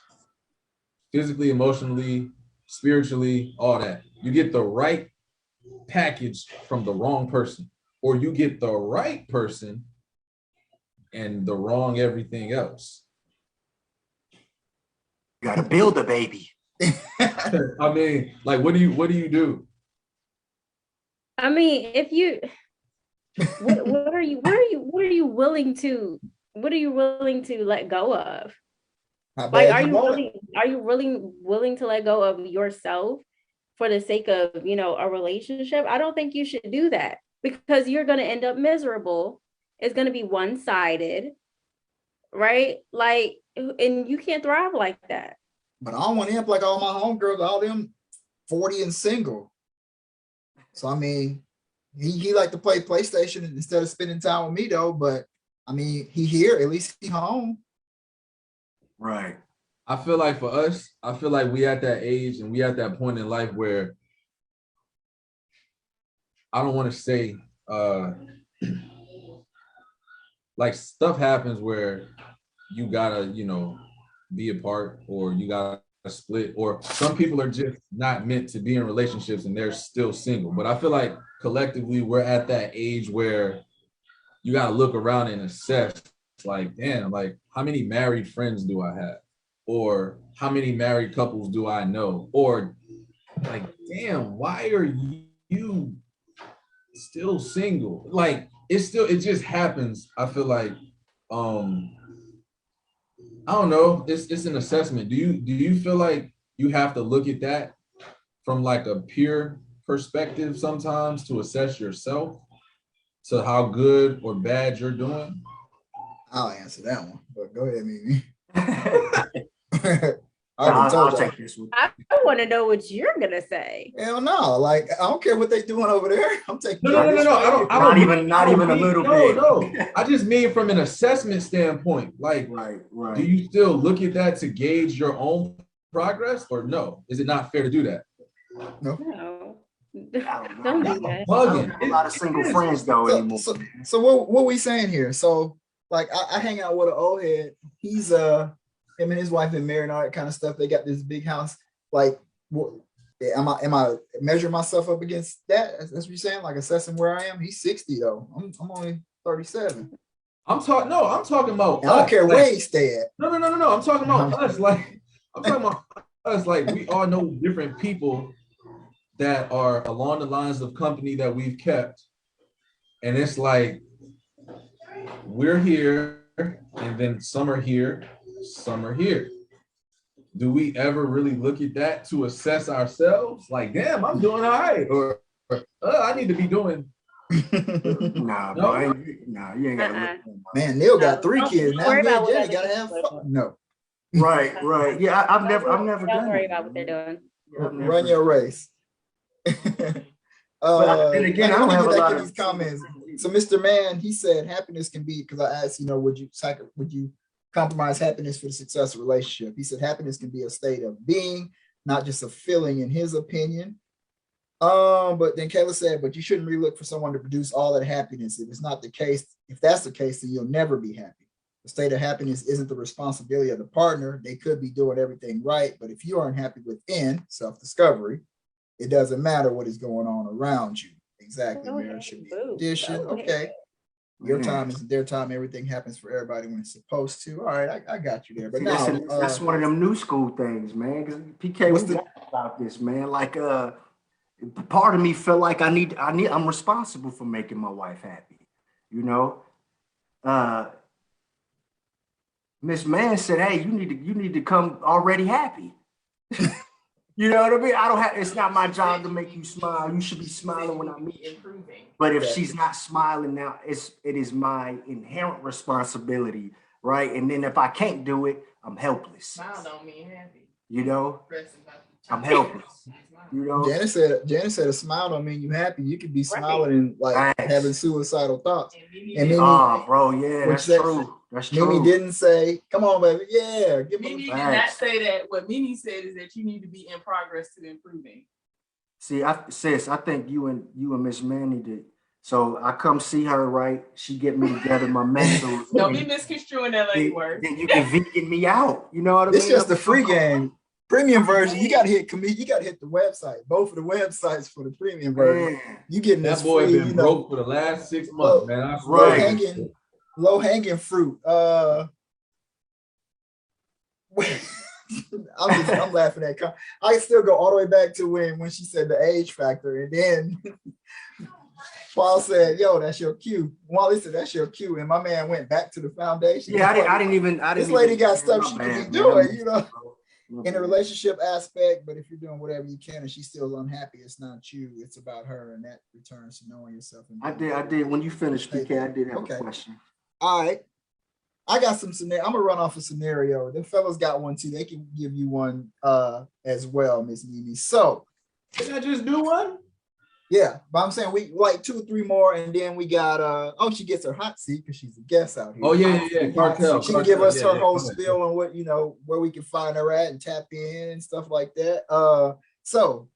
Speaker 4: physically, emotionally, spiritually, all that. You get the right package from the wrong person, or you get the right person and the wrong everything else.
Speaker 5: You got to build a baby.
Speaker 4: I mean, like, what do you do?
Speaker 6: I mean, if you, what are you willing to let go of? Like, are you really willing to let go of yourself for the sake of, a relationship? I don't think you should do that, because you're going to end up miserable. It's going to be one-sided, right? Like, and you can't thrive like that.
Speaker 3: But I don't want to end up like all my homegirls, all them 40 and single. So, I mean, he like to play PlayStation instead of spending time with me, though. But, I mean, he here, at least he home.
Speaker 5: Right.
Speaker 4: I feel like for us, we at that age and we at that point in life where I don't want to say, like, stuff happens where you gotta, be apart, or you gotta split, or some people are just not meant to be in relationships and they're still single. But I feel like collectively we're at that age where you gotta look around and assess, like, damn, like, how many married friends do I have? Or how many married couples do I know? Or like, damn, why are you still single? Like, it just happens. I feel like, I don't know. It's an assessment. Do you feel like you have to look at that from like a peer perspective sometimes to assess yourself, to how good or bad you're doing?
Speaker 3: I'll answer that one, but go ahead, Mimi.
Speaker 5: I'll take this one.
Speaker 6: I want to know what you're gonna say.
Speaker 3: Hell no! Like, I don't care what they doing over there. I'm taking
Speaker 4: No. I don't.
Speaker 5: Not even a little bit.
Speaker 4: No. I just mean from an assessment standpoint. Like,
Speaker 5: right.
Speaker 4: Do you still look at that to gauge your own progress, or no? Is it not fair to do that?
Speaker 3: No.
Speaker 6: Don't do that.
Speaker 5: A lot of single friends though anymore.
Speaker 3: So what we saying here? So, like, I hang out with an old head. He's him and his wife been married and all that kind of stuff. They got this big house. Like, what, am I measuring myself up against that? That's what you're saying? Like, assessing where I am. He's 60 though. I'm only 37.
Speaker 4: I'm talking about.
Speaker 3: I don't care where he stay at.
Speaker 4: No. I'm talking about us. Like, I'm talking about us. Like, we all know different people that are along the lines of company that we've kept, and it's like we're here, and then some are here. Some are here. Do we ever really look at that to assess ourselves? Like, damn, I'm doing all right, or I need to be doing.
Speaker 5: Nah,
Speaker 4: No?
Speaker 5: bro, nah, you ain't gotta look.
Speaker 3: Man, Neil got 3 kids. Now
Speaker 6: Worry
Speaker 3: me
Speaker 6: about
Speaker 3: and
Speaker 6: what
Speaker 3: Jenny gotta have
Speaker 6: others
Speaker 3: fun. No.
Speaker 5: Right. Yeah, I've never
Speaker 6: Don't
Speaker 5: done
Speaker 6: worry
Speaker 5: it.
Speaker 6: about what they're doing.
Speaker 3: Run your race.
Speaker 5: But then again, I don't have a lot of
Speaker 3: these comments. So Mr. Mann, he said happiness can be, because I asked, would you compromise happiness for the successful relationship? He said happiness can be a state of being, not just a feeling, in his opinion. But then Kayla said, but you shouldn't really look for someone to produce all that happiness. If it's not the case, if that's the case, then you'll never be happy. The state of happiness isn't the responsibility of the partner. They could be doing everything right, but if you aren't happy within self-discovery, it doesn't matter what is going on around you. Exactly. Marriage should be a condition. Okay. Your time is their time. Everything happens for everybody when it's supposed to. All right, I got you there. But now
Speaker 5: that's one of them new school things, man. Because PK was about this, man. Like part of me felt like I'm responsible for making my wife happy. Miss Mann said, hey, you need to come already happy. You know what I mean? It's not my job to make you smile. You should be smiling when I meet you. But if she's not smiling now, it is my inherent responsibility, right? And then if I can't do it, I'm helpless.
Speaker 7: Smile don't mean happy.
Speaker 5: I'm helpless.
Speaker 3: Janice said a smile don't mean you happy. You could be smiling and like having suicidal thoughts. And Mimi,
Speaker 5: bro, yeah, that's true. That's true.
Speaker 3: Mimi didn't say, "Come on, baby, yeah."
Speaker 7: Mimi did not say that. What Mimi said is that you need to be in progress to improving.
Speaker 5: See, I think you and Miss Mann need to. So I come see her, right? She get me together, my mental.
Speaker 7: Don't be misconstruing that lady word.
Speaker 5: Then you can vegan me out. You know what I mean?
Speaker 3: It's just the free game. Premium version, you gotta hit the website. Both of the websites for the premium version. You getting
Speaker 4: that
Speaker 3: this
Speaker 4: boy
Speaker 3: free,
Speaker 4: been broke for the last 6 months, man. I swear.
Speaker 3: Low hanging fruit. I'm laughing at. I still go all the way back to when she said the age factor, and then Paul said, "Yo, that's your cue." Wally said, "That's your cue," and my man went back to the foundation.
Speaker 5: Yeah, I didn't even.
Speaker 3: This lady got stuff she could be doing, in a relationship aspect. But if you're doing whatever you can and she's still unhappy, it's not you, it's about her, and that returns to knowing yourself.
Speaker 5: I did. When you finished, PK, I did have a question.
Speaker 3: All right, I got some scenario. I'm gonna run off a scenario. The fellas got one too. They can give you one as well, Miss Mimi. So
Speaker 4: did I just do one?
Speaker 3: Yeah, but I'm saying we like 2 or 3 more, and then we got she gets her hot seat because she's a guest out here.
Speaker 4: Oh yeah. Cartel.
Speaker 3: She can give us her whole spiel on what where we can find her at and tap in and stuff like that. So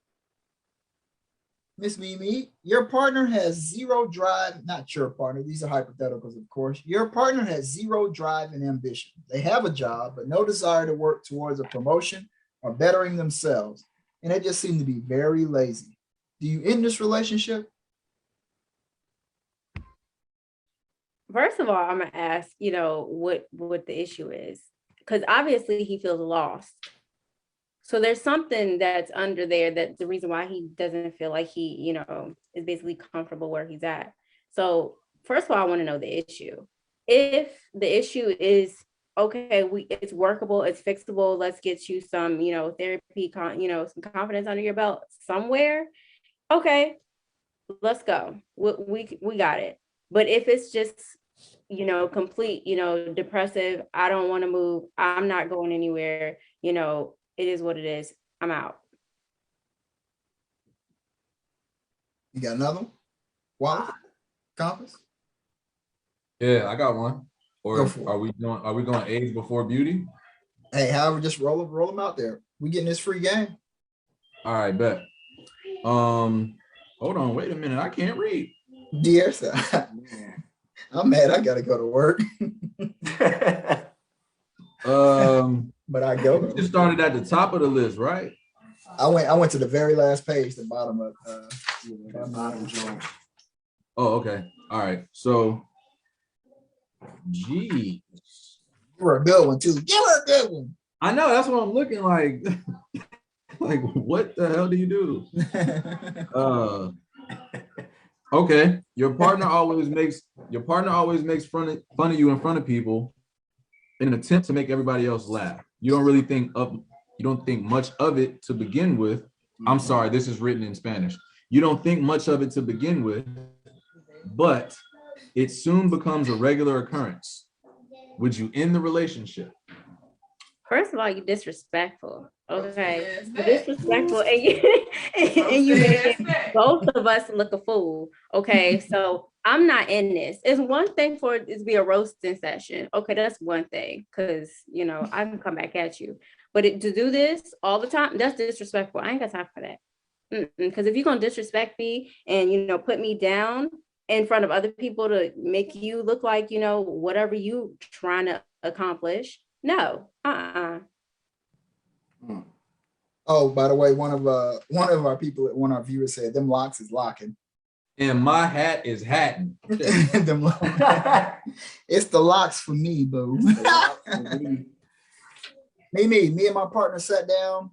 Speaker 3: Miss Mimi, your partner has zero drive, not your partner, these are hypotheticals, of course. Your partner has zero drive and ambition. They have a job, but no desire to work towards a promotion or bettering themselves. And they just seem to be very lazy. Do you end this relationship?
Speaker 6: First of all, I'm gonna ask, what the issue is. Because obviously he feels lost. So there's something that's under there that's the reason why he doesn't feel like he, is basically comfortable where he's at. So first of all, I want to know the issue. If the issue is, okay, it's workable, it's fixable, let's get you some, therapy, some confidence under your belt somewhere. Okay, let's go. We got it. But if it's just, complete, depressive, I don't want to move, I'm not going anywhere, it is what it is. I'm out.
Speaker 3: You got another one? Wallace? Compass?
Speaker 4: Yeah, I got one. Or are we going age before beauty?
Speaker 3: Hey, however, just roll them out there. We getting this free game.
Speaker 4: All right, bet. Hold on, wait a minute. I can't read.
Speaker 3: Dear, I'm mad. I gotta go to work. But I go.
Speaker 4: You started at the top of the list, right?
Speaker 3: I went to the very last page, the bottom of
Speaker 5: bottom joint.
Speaker 4: Oh, okay. All right. So, geez.
Speaker 3: You were a good one too. You were a good one.
Speaker 4: I know. That's what I'm looking like. Like, what the hell do you do? Okay. Your partner always makes fun of you in front of people in an attempt to make everybody else laugh. You don't think much of it to begin with. I'm sorry, this is written in Spanish. You don't think much of it to begin with, but it soon becomes a regular occurrence. Would you end the relationship?
Speaker 6: First of all, you disrespectful. Okay,
Speaker 7: Yes,
Speaker 6: you
Speaker 7: that.
Speaker 6: disrespectful, and you
Speaker 7: Yes,
Speaker 6: making
Speaker 7: that.
Speaker 6: both of us look a fool. Okay, so I'm not in this. It's one thing for it to be a roasting session. Okay, that's one thing, because I can come back at you. But to do this all the time, that's disrespectful. I ain't got time for that. Because if you're gonna disrespect me and put me down in front of other people to make you look like whatever you trying to accomplish, no.
Speaker 3: Oh, by the way, one of our people, one of our viewers said, "Them locks is locking."
Speaker 4: And my hat is hatting.
Speaker 3: Them it's the locks for me, boo. Me and my partner sat down,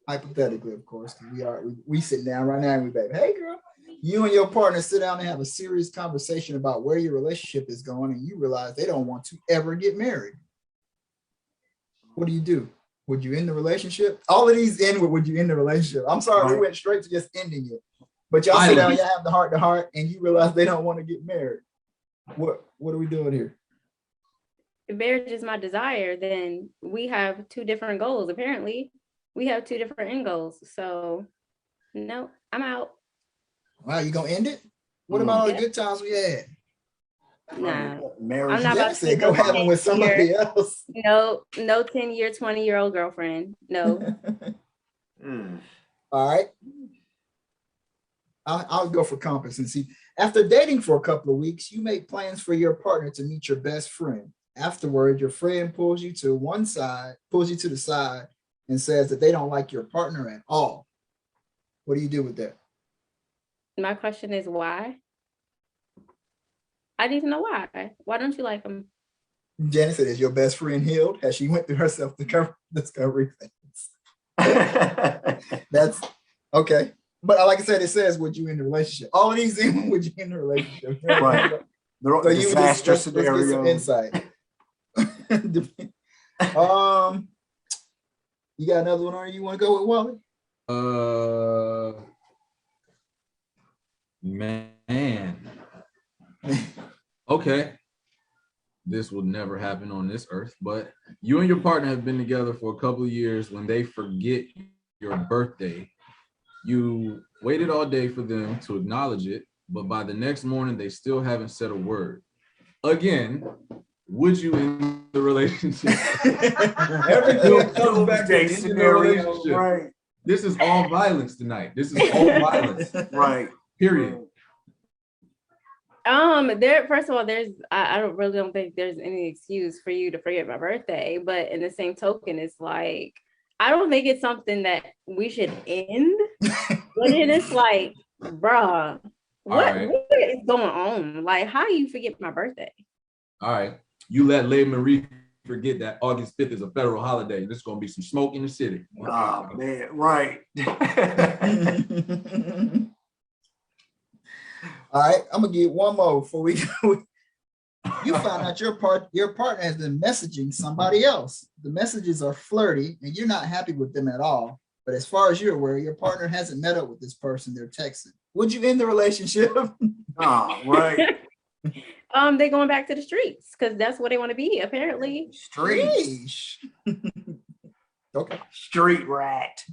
Speaker 3: hypothetically, of course, because we sit down right now and we baby, hey girl, you and your partner sit down and have a serious conversation about where your relationship is going, and you realize they don't want to ever get married. What do? Would you end the relationship? All of these end with would you end the relationship? I'm sorry, we went straight to just ending it. But y'all sit down, y'all have the heart to heart, and you realize they don't want to get married. What are we doing here?
Speaker 6: If marriage is my desire, then we have two different goals. Apparently, we have two different end goals. So, no, I'm out.
Speaker 3: Wow, you gonna end it? What about all the good times we had?
Speaker 6: Nah,
Speaker 5: marriage.
Speaker 6: I'm not about to
Speaker 3: go have them with somebody else.
Speaker 6: No 10-year, 20-year-old girlfriend. No.
Speaker 3: All right. I'll go for competency. After dating for a couple of weeks, you make plans for your partner to meet your best friend. Afterward, your friend pulls you to the side, and says that they don't like your partner at all. What do you do with that?
Speaker 6: My question is why? I need to know why. Why don't you like him?
Speaker 3: Janet said, "Is your best friend healed? Has she went through her self-discovery things?" That's okay. But like I said, it says, would you end the relationship? All of these in, would you end the relationship?
Speaker 5: Right.
Speaker 3: So you
Speaker 5: Disaster
Speaker 3: let's get some insight. You got another one, or you want to go with
Speaker 4: Wally? Man. Okay. This will never happen on this earth, but you and your partner have been together for a couple of years. When they forget your birthday, you waited all day for them to acknowledge it, but by the next morning, they still haven't said a word. Again, would you end the relationship? Everything comes back to ending the relationship. Right. This is all violence tonight. This is all violence.
Speaker 5: Right.
Speaker 4: Period.
Speaker 6: First of all, I don't think there's any excuse for you to forget my birthday, but in the same token, it's like, I don't think it's something that we should end. But it is like, bruh, what is going on? Like, how do you forget my birthday?
Speaker 4: All right. You let Lady Marie forget that August 5th is a federal holiday. There's going to be some smoke in the city.
Speaker 5: Oh, man. Right.
Speaker 3: All right. I'm going to get one more before we go. You found out your partner has been messaging somebody else. The messages are flirty and you're not happy with them at all. But as far as you're aware, your partner hasn't met up with this person they're texting. Would you end the relationship?
Speaker 5: Oh, right.
Speaker 6: They're going back to the streets because that's what they want to be, apparently.
Speaker 5: Streets.
Speaker 3: Okay.
Speaker 5: Street rat.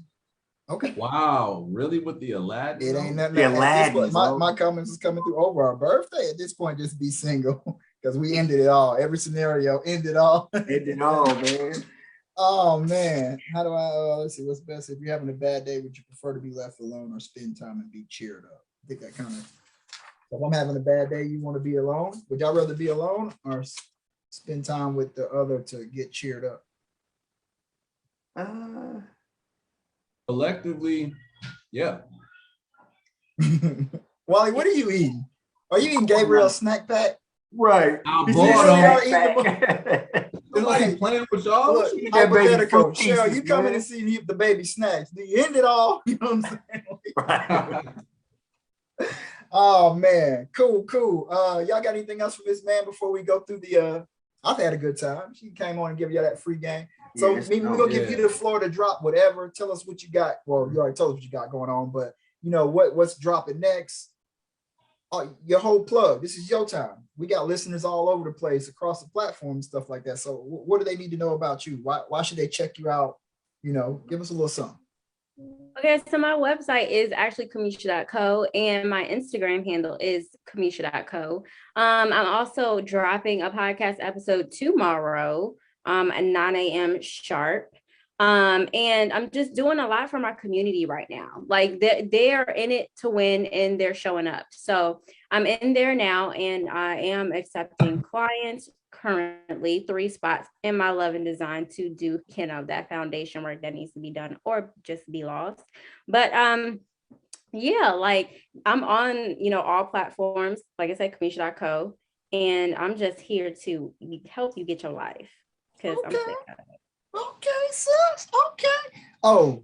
Speaker 3: Okay.
Speaker 4: Wow, really? With the Aladdin?
Speaker 3: It ain't nothing.
Speaker 5: The Aladdin.
Speaker 3: My comments is coming through over our birthday. At this point, just be single because we ended it all. Every scenario ended all.
Speaker 5: Ended all, man.
Speaker 3: Oh man, how do I? Let's see. What's best if you're having a bad day? Would you prefer to be left alone or spend time and be cheered up? I think that kind of. If I'm having a bad day, you want to be alone. Would y'all rather be alone or spend time with the other to get cheered up?
Speaker 4: Collectively, yeah.
Speaker 3: Wally, what are you eating? Are you eating Gabriel's snack pack?
Speaker 5: Right.
Speaker 4: I bought
Speaker 5: them.
Speaker 4: It's like playing with y'all.
Speaker 3: Look, hypothetical. Cheryl, you coming to see the baby snacks. Do you end it all? You know what I'm saying? Oh man, cool. Y'all got anything else for this man before we go through the I've had a good time. She came on and give y'all that free game. So maybe we're gonna give you the floor to drop whatever. Tell us what you got. Well, you already told us what you got going on, but you know what's dropping next. Oh, your whole plug. This is your time. we got listeners all over the place across the platform and stuff like that. So what do they need to know about you? Why should they check you out? You know, give us a little something.
Speaker 6: Okay, so my website is actually Camisha.co and my Instagram handle is Camisha.co. I'm also dropping a podcast episode tomorrow at 9 a.m. sharp. And I'm just doing a lot for my community right now. Like they're in it to win and they're showing up. So I'm in there now and I am accepting clients currently 3 spots in my love and design to do, you know, that foundation work that needs to be done or just be lost. But yeah, like I'm on, you know, all platforms, like I said, Camisha.co, and I'm just here to help you get your life because I'm sick of it.
Speaker 3: Okay, sis. Okay. Oh,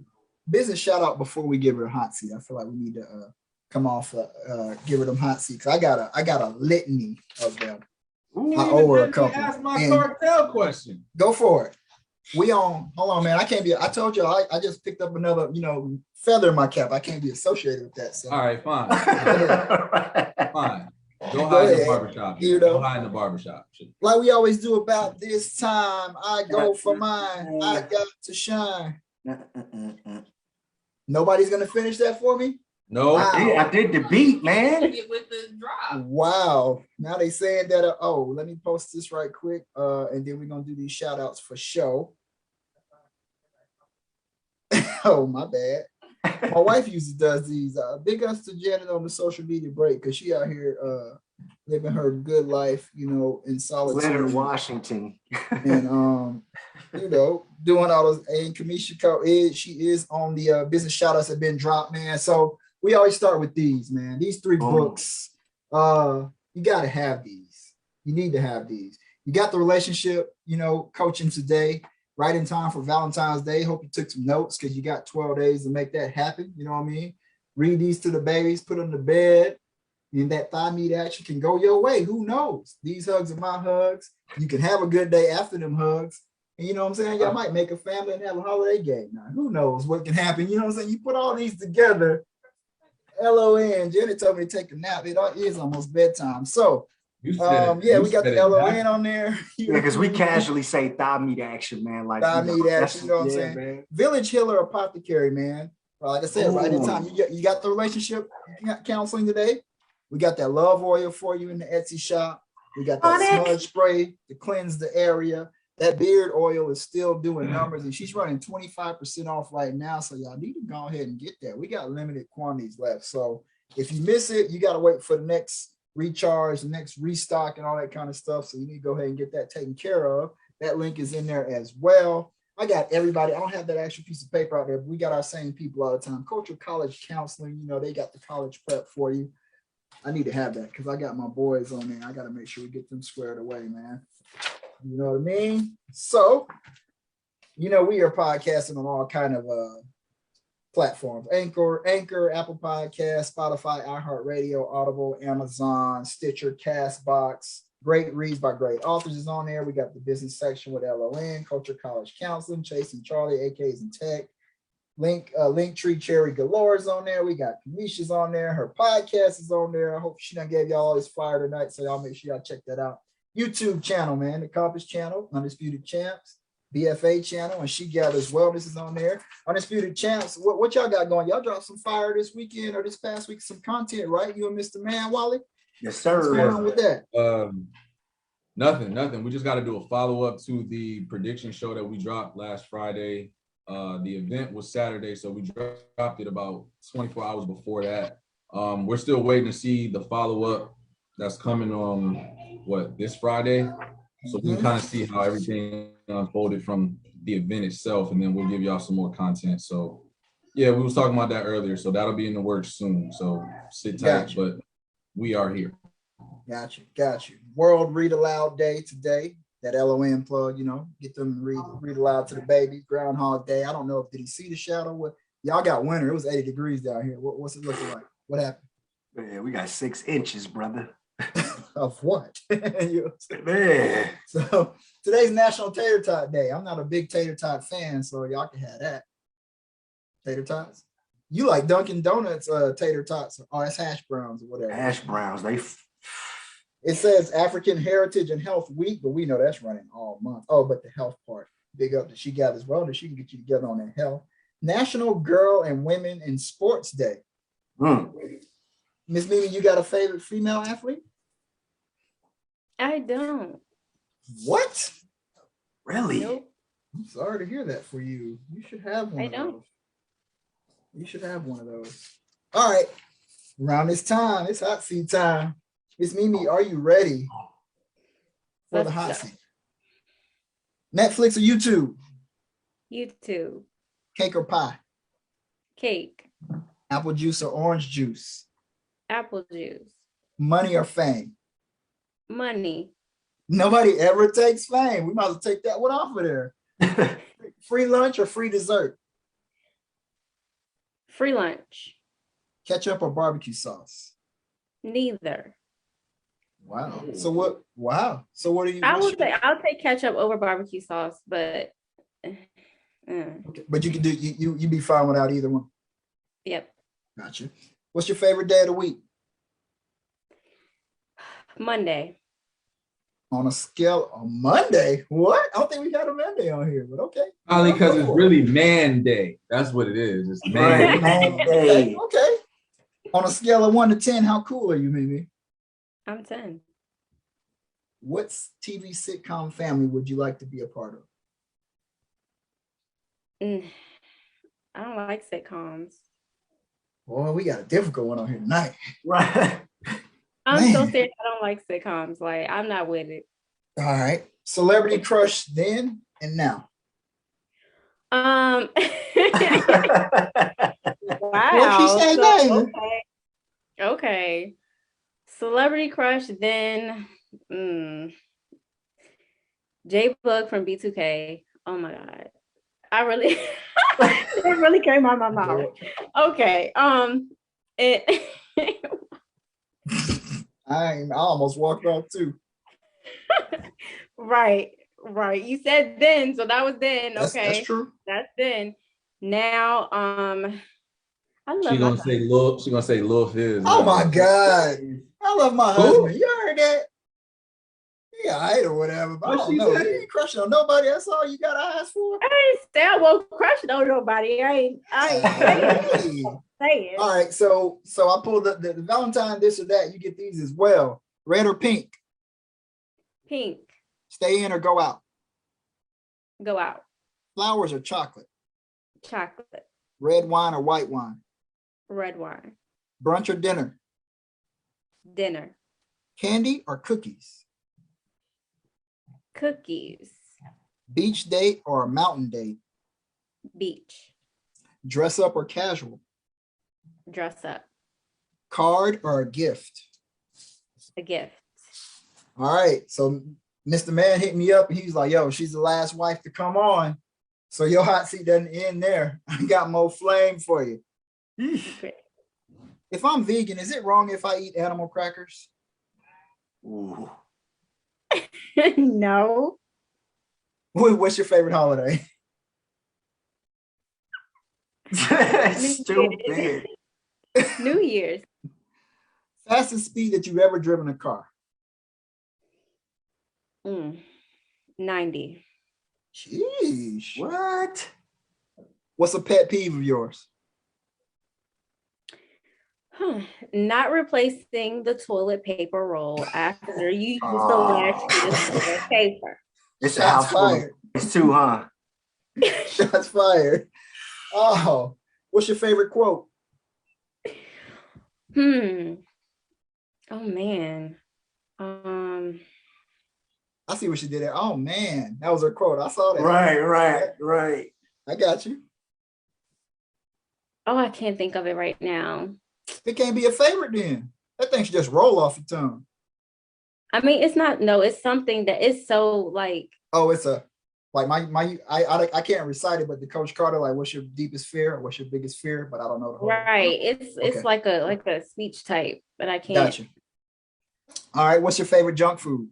Speaker 3: business shout out before we give her a hot seat. I feel like we need to come off give her them hot seats. I got a litany of them.
Speaker 4: Ooh,
Speaker 3: I owe her a
Speaker 4: you
Speaker 3: couple.
Speaker 4: ask my
Speaker 3: And
Speaker 4: cartel question.
Speaker 3: go for it. Hold on, man. I can't be, I told you I just picked up another, you know, feather in my cap. I can't be associated with that. So
Speaker 4: All right, fine. Fine. Go
Speaker 3: Go
Speaker 4: hide in the
Speaker 3: ahead.
Speaker 4: barbershop.
Speaker 3: You know.
Speaker 4: Go hide in the barbershop.
Speaker 3: like we always do about this time, I go for mine. I got to shine. Nobody's gonna finish that for me.
Speaker 4: No.
Speaker 3: Wow.
Speaker 5: I did the beat, man.
Speaker 7: Get with the drop.
Speaker 3: Wow. Now they saying that, oh, let me post this right quick. And then we're gonna do these shout outs for show. Oh, my bad. My wife usually does these. Big ups to Janet on the social media break because she out here living her good life, you know, in solitude.
Speaker 5: Leonard Washington.
Speaker 3: And you know, doing all those. And Camisha she is on the business shout outs have been dropped, man. So we always start with these, man. These 3 books. You gotta have these. You need to have these. You got the relationship, you know, coaching today, right in time for Valentine's Day. Hope you took some notes because you got 12 days to make that happen. You know what I mean? Read these to the babies, put them to bed. And that thigh meat action can go your way. Who knows? These hugs are my hugs. You can have a good day after them hugs. And you know what I'm saying? Y'all might make a family and have a holiday game. Now, who knows what can happen? You know what I'm saying? You put all these together. LON. Janet told me to take a nap. It is almost bedtime. So, yeah, we got the LON on there.
Speaker 5: Yeah, because we casually say thigh meat action, man. Like
Speaker 3: Thigh meat action, you know what I'm
Speaker 5: yeah,
Speaker 3: saying?
Speaker 5: man.
Speaker 3: Village Healer Apothecary, man. Like I said, right in time. You got the relationship counseling today. We got that love oil for you in the Etsy shop. We got that smudge spray to cleanse the area. That beard oil is still doing numbers, and she's running 25% off right now. So y'all need to go ahead and get that. We got limited quantities left. So if you miss it, you got to wait for the next recharge, the next restock, and all that kind of stuff. So you need to go ahead and get that taken care of. That link is in there as well. I got everybody. I don't have that extra piece of paper out there, but we got our same people all the time. Cultural College Counseling, you know, they got the college prep for you. I need to have that because I got my boys on there. I got to make sure we get them squared away, man. You know what I mean? So, you know, we are podcasting on all kind of platforms. Anchor, Apple Podcasts, Spotify, iHeartRadio, Audible, Amazon, Stitcher, Castbox. Great reads by great authors is on there. We got the business section with LON, Culture College Counseling, Chase and Charlie, AKs and Tech. Linktree Cherry Galore is on there. We got Camisha's on there. Her podcast is on there. I hope she done gave y'all all this fire tonight. So y'all make sure y'all check that out. YouTube channel, man. The Compass channel, Undisputed Champs, BFA channel, and She Gathers Wellness is on there. Undisputed Champs, what y'all got going? Y'all dropped some fire this weekend or this past week, some content, right? You and Mr. Man, Wally?
Speaker 5: Yes, sir.
Speaker 3: What's going on with that?
Speaker 4: Nothing. We just got to do a follow-up to the prediction show that we dropped last Friday. The event was Saturday, so we dropped it about 24 hours before that. We're still waiting to see the follow-up that's coming on this Friday. So we can kind of see how everything unfolded from the event itself, and then we'll give y'all some more content. So yeah, we was talking about that earlier, so that'll be in the works soon. So sit tight, but we are here.
Speaker 3: Got you. World Read Aloud Day today. That LON plug, you know, get them read aloud to the babies. Groundhog Day. I don't know if did he see the shadow? What y'all got winter? It was 80 degrees down here. What's it looking like? What happened?
Speaker 5: Yeah, we got 6 inches, brother.
Speaker 3: Of what?
Speaker 5: Man.
Speaker 3: So today's National Tater Tot Day. I'm not a big tater tot fan, so y'all can have that. Tater tots. You like Dunkin' Donuts tater tots? Oh, that's hash browns or whatever.
Speaker 5: Hash browns.
Speaker 3: It says African Heritage and Health Week, but we know that's running all month. Oh, but the health part. Big up that she got as well, that she can get you together on that health. National Girl and Women in Sports Day. Miss Mimi, you got a favorite female athlete?
Speaker 6: I don't.
Speaker 3: What?
Speaker 5: Really?
Speaker 6: Nope.
Speaker 3: I'm sorry to hear that for you. You should have one
Speaker 6: I
Speaker 3: of
Speaker 6: don't.
Speaker 3: those. You should have one of those. All right. Around this time, it's hot seat time. Miss Mimi, are you ready for the
Speaker 6: Let's
Speaker 3: hot
Speaker 6: go.
Speaker 3: seat? Netflix or YouTube?
Speaker 6: YouTube.
Speaker 3: Cake or pie?
Speaker 6: Cake.
Speaker 3: Apple juice or orange juice?
Speaker 6: Apple juice.
Speaker 3: Money or fame?
Speaker 6: Money.
Speaker 3: Nobody ever takes fame. We might as well take that one off of there. Free lunch or free dessert?
Speaker 6: Free lunch.
Speaker 3: Ketchup or barbecue sauce?
Speaker 6: Neither.
Speaker 3: Wow. So what? Wow. So what are you?
Speaker 6: I
Speaker 3: what's
Speaker 6: would
Speaker 3: your-
Speaker 6: say I'll take ketchup over barbecue sauce, but
Speaker 3: Okay, but you can do you be fine without either one.
Speaker 6: yep.
Speaker 3: Gotcha. What's your favorite day of the week?
Speaker 6: Monday.
Speaker 3: On a scale on Monday? What? I don't think we got a Monday on here, but okay.
Speaker 4: Probably because it's really man day. That's what it is. It's man.
Speaker 5: Right, man
Speaker 3: Okay,
Speaker 5: day.
Speaker 3: okay. On a scale of 1 to 10, how cool are you, Mimi?
Speaker 6: I'm 10.
Speaker 3: What TV sitcom family would you like to be a part of?
Speaker 6: I don't like sitcoms.
Speaker 3: Boy, we got a difficult one on here tonight.
Speaker 5: Right.
Speaker 6: I'm so
Speaker 3: Man.
Speaker 6: serious. I don't like sitcoms. Like, I'm not with it.
Speaker 3: All right. Celebrity crush then and now.
Speaker 6: Wow.
Speaker 3: Well, she said that.
Speaker 6: Okay. Okay. Celebrity crush then. J Bug from B2K. Oh my God. I really it really came out of my mouth. Okay. It
Speaker 3: I almost walked off too.
Speaker 6: right. You said then, so that was then.
Speaker 3: That's,
Speaker 6: Okay.
Speaker 3: that's true.
Speaker 6: That's then. Now, I love
Speaker 4: She
Speaker 6: my
Speaker 4: gonna say Lil. She gonna say Lil Fizz.
Speaker 3: Oh my God. I love my
Speaker 4: Who?
Speaker 3: husband. You heard that? Yeah, I or whatever. But I
Speaker 4: What
Speaker 3: don't
Speaker 4: she
Speaker 3: know.
Speaker 4: say?
Speaker 3: You ain't crushing on nobody. That's all you got eyes for.
Speaker 6: I ain't say I won't crush on nobody. I ain't
Speaker 3: Hey.
Speaker 6: saying.
Speaker 3: All right, so I pulled the Valentine this or that. You get these as well. Red or pink?
Speaker 6: Pink.
Speaker 3: Stay in or go out?
Speaker 6: Go out.
Speaker 3: Flowers or chocolate?
Speaker 6: Chocolate.
Speaker 3: Red wine or white wine?
Speaker 6: Red wine.
Speaker 3: Brunch or dinner?
Speaker 6: Dinner.
Speaker 3: Candy or cookies?
Speaker 6: Cookies.
Speaker 3: Beach date or a mountain date?
Speaker 6: Beach.
Speaker 3: Dress up or casual?
Speaker 6: Dress up.
Speaker 3: Card or a gift?
Speaker 6: A gift.
Speaker 3: All right, so Mr. Man hit me up and he's like, yo, she's the last wife to come on. So your hot seat doesn't end there. I got more flame for you.
Speaker 6: Great.
Speaker 3: If I'm vegan, is it wrong if I eat animal crackers?
Speaker 5: Ooh.
Speaker 6: No.
Speaker 3: What's your favorite holiday?
Speaker 5: Stupid.
Speaker 6: New Year's.
Speaker 3: Fastest speed that you've ever driven a car?
Speaker 6: 90.
Speaker 3: Sheesh.
Speaker 5: What?
Speaker 3: What's a pet peeve of yours?
Speaker 6: Not replacing the toilet paper roll after you use the last toilet paper.
Speaker 5: It's a
Speaker 3: Shots
Speaker 5: house full of
Speaker 3: fired.
Speaker 5: it's too, huh?
Speaker 3: Shots fired. Oh, what's your favorite quote?
Speaker 6: Oh man.
Speaker 3: I see what she did there. Oh man, that was her quote. I saw that.
Speaker 5: Right.
Speaker 3: I got you.
Speaker 6: Oh, I can't think of it right now.
Speaker 3: It can't be a favorite then. That thing should just roll off your tongue.
Speaker 6: I mean, it's not, no, it's something that is so like,
Speaker 3: Oh, it's a like I can't recite it, but the Coach Carter, like, what's your deepest fear or what's your biggest fear? But I don't know the whole.
Speaker 6: right. It's
Speaker 3: Okay.
Speaker 6: like a speech type, but I can't.
Speaker 3: Gotcha. All right, what's your favorite junk food?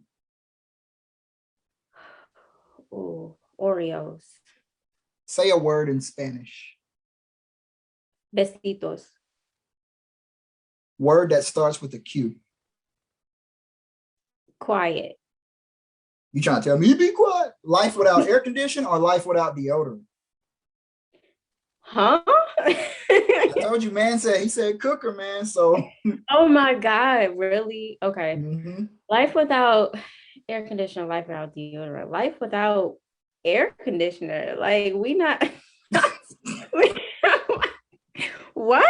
Speaker 6: Ooh, Oreos.
Speaker 3: Say a word in Spanish.
Speaker 6: Besitos.
Speaker 3: Word that starts with a Q.
Speaker 6: Quiet.
Speaker 3: You trying to tell me you be quiet? Life without air conditioning or life without deodorant?
Speaker 6: Huh?
Speaker 3: I told you, man. He said cooker, man. So.
Speaker 6: Oh my God, really? Okay.
Speaker 3: Mhm.
Speaker 6: Life without air conditioner, life without deodorant, life without air conditioner. Like we not what?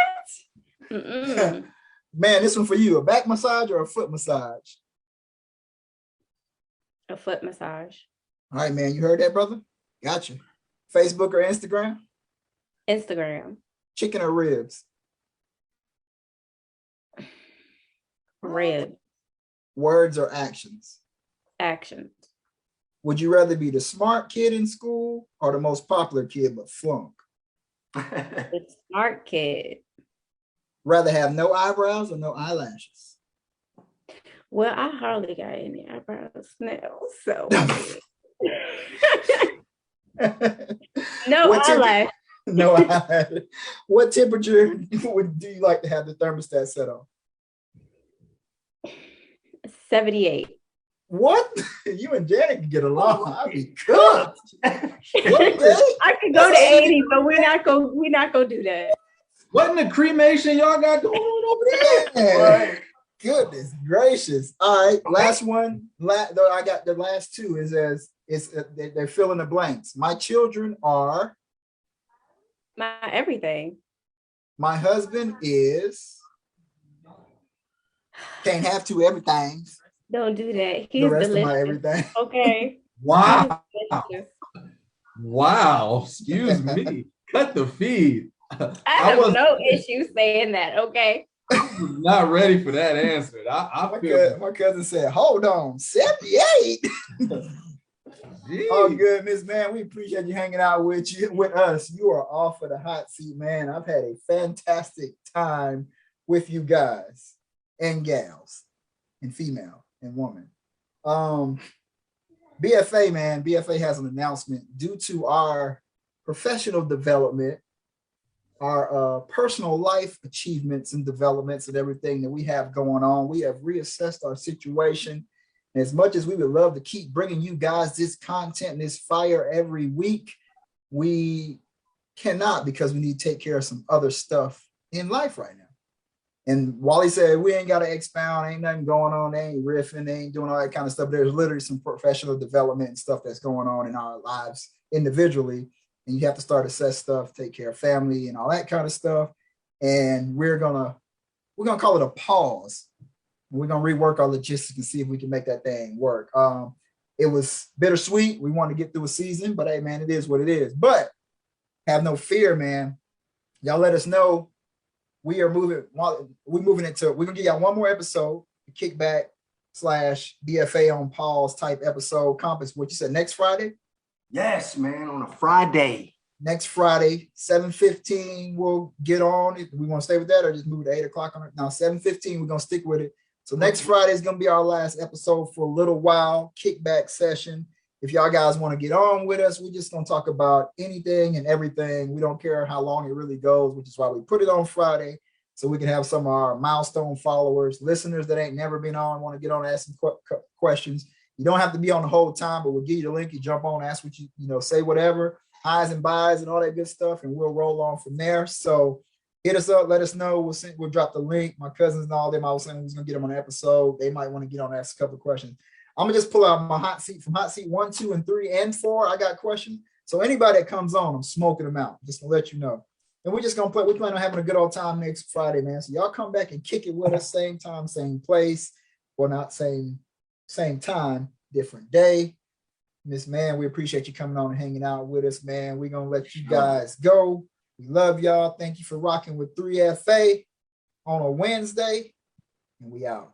Speaker 6: Mm-mm.
Speaker 3: Man, this one for you. A back massage or a foot massage?
Speaker 6: A foot massage.
Speaker 3: All right, man. You heard that, brother? Gotcha. Facebook or Instagram?
Speaker 6: Instagram.
Speaker 3: Chicken or ribs?
Speaker 6: Rib.
Speaker 3: Words or actions?
Speaker 6: Actions.
Speaker 3: Would you rather be the smart kid in school or the most popular kid but flunk?
Speaker 6: The smart kid.
Speaker 3: Rather have no eyebrows or no eyelashes?
Speaker 6: Well, I hardly got any eyebrows now, so no
Speaker 3: What
Speaker 6: eyelash.
Speaker 3: No eyelash. What temperature do you like to have the thermostat set on?
Speaker 6: 78.
Speaker 3: What? You and Janet can get along. I'd be cooked.
Speaker 6: I could go to 80, but we're not gonna do that.
Speaker 4: What in the cremation y'all got going on over there?
Speaker 3: Man, goodness gracious. All right, last one. I got the last two they're filling the blanks. My children are.
Speaker 6: My everything.
Speaker 3: My husband is. Can't have two everythings.
Speaker 6: Don't do that. He's
Speaker 3: The rest
Speaker 6: delicious.
Speaker 3: of my everything.
Speaker 6: Okay.
Speaker 4: Wow.
Speaker 6: Delicious.
Speaker 4: Wow. Excuse me. Cut the feed.
Speaker 6: I have
Speaker 4: was
Speaker 6: no issue saying that. Okay.
Speaker 4: not ready for that answer. I feel
Speaker 3: My cousin said, hold on, 78. Oh
Speaker 4: geez.
Speaker 3: goodness, man. We appreciate you hanging out with us. You are off of the hot seat, man. I've had a fantastic time with you guys and gals and female and woman. BFA, man, BFA has an announcement due to our professional development, our personal life achievements and developments and everything that we have going on. We have reassessed our situation. And as much as we would love to keep bringing you guys this content and this fire every week, we cannot because we need to take care of some other stuff in life right now. And Wally said, we ain't got to expound, ain't nothing going on, they ain't riffing, they ain't doing all that kind of stuff. There's literally some professional development and stuff that's going on in our lives individually. And you have to start assess stuff, take care of family and all that kind of stuff. And we're gonna call it a pause. We're gonna rework our logistics and see if we can make that thing work. It was bittersweet. We wanted to get through a season, but hey, man, it is what it is. But have no fear, man. Y'all let us know. We're moving into, we're gonna give y'all one more episode, kickback / BFA on pause type episode. Compass, what you said, next Friday?
Speaker 5: Yes, man, on a Friday.
Speaker 3: Next Friday, 7:15, we'll get on. If we want to stay with that or just move it to 8 o'clock on it. Now, 7:15, we're gonna stick with it. So next Friday is gonna be our last episode for a little while, kickback session. If y'all guys want to get on with us, we're just gonna talk about anything and everything. We don't care how long it really goes, which is why we put it on Friday, so we can have some of our milestone followers, listeners that ain't never been on, want to get on, ask some questions. You don't have to be on the whole time, but we'll give you the link. You jump on, ask what you say, whatever, highs and buys and all that good stuff, and we'll roll on from there. So hit us up, let us know. We'll drop the link. My cousins and all them, I was saying we was gonna get them on an episode. They might want to get on and ask a couple of questions. I'm gonna just pull out my hot seat from hot seat 1, 2, and 3, and 4. I got questions. So anybody that comes on, I'm smoking them out. Just to let you know. And we're just gonna play. We plan on having a good old time next Friday, man. So y'all come back and kick it with us, same time, same place, or not same time, different day. Miss Man, we appreciate you coming on and hanging out with us, man. We're gonna let you guys go. We love y'all. Thank you for rocking with 3FA on a Wednesday, and we out.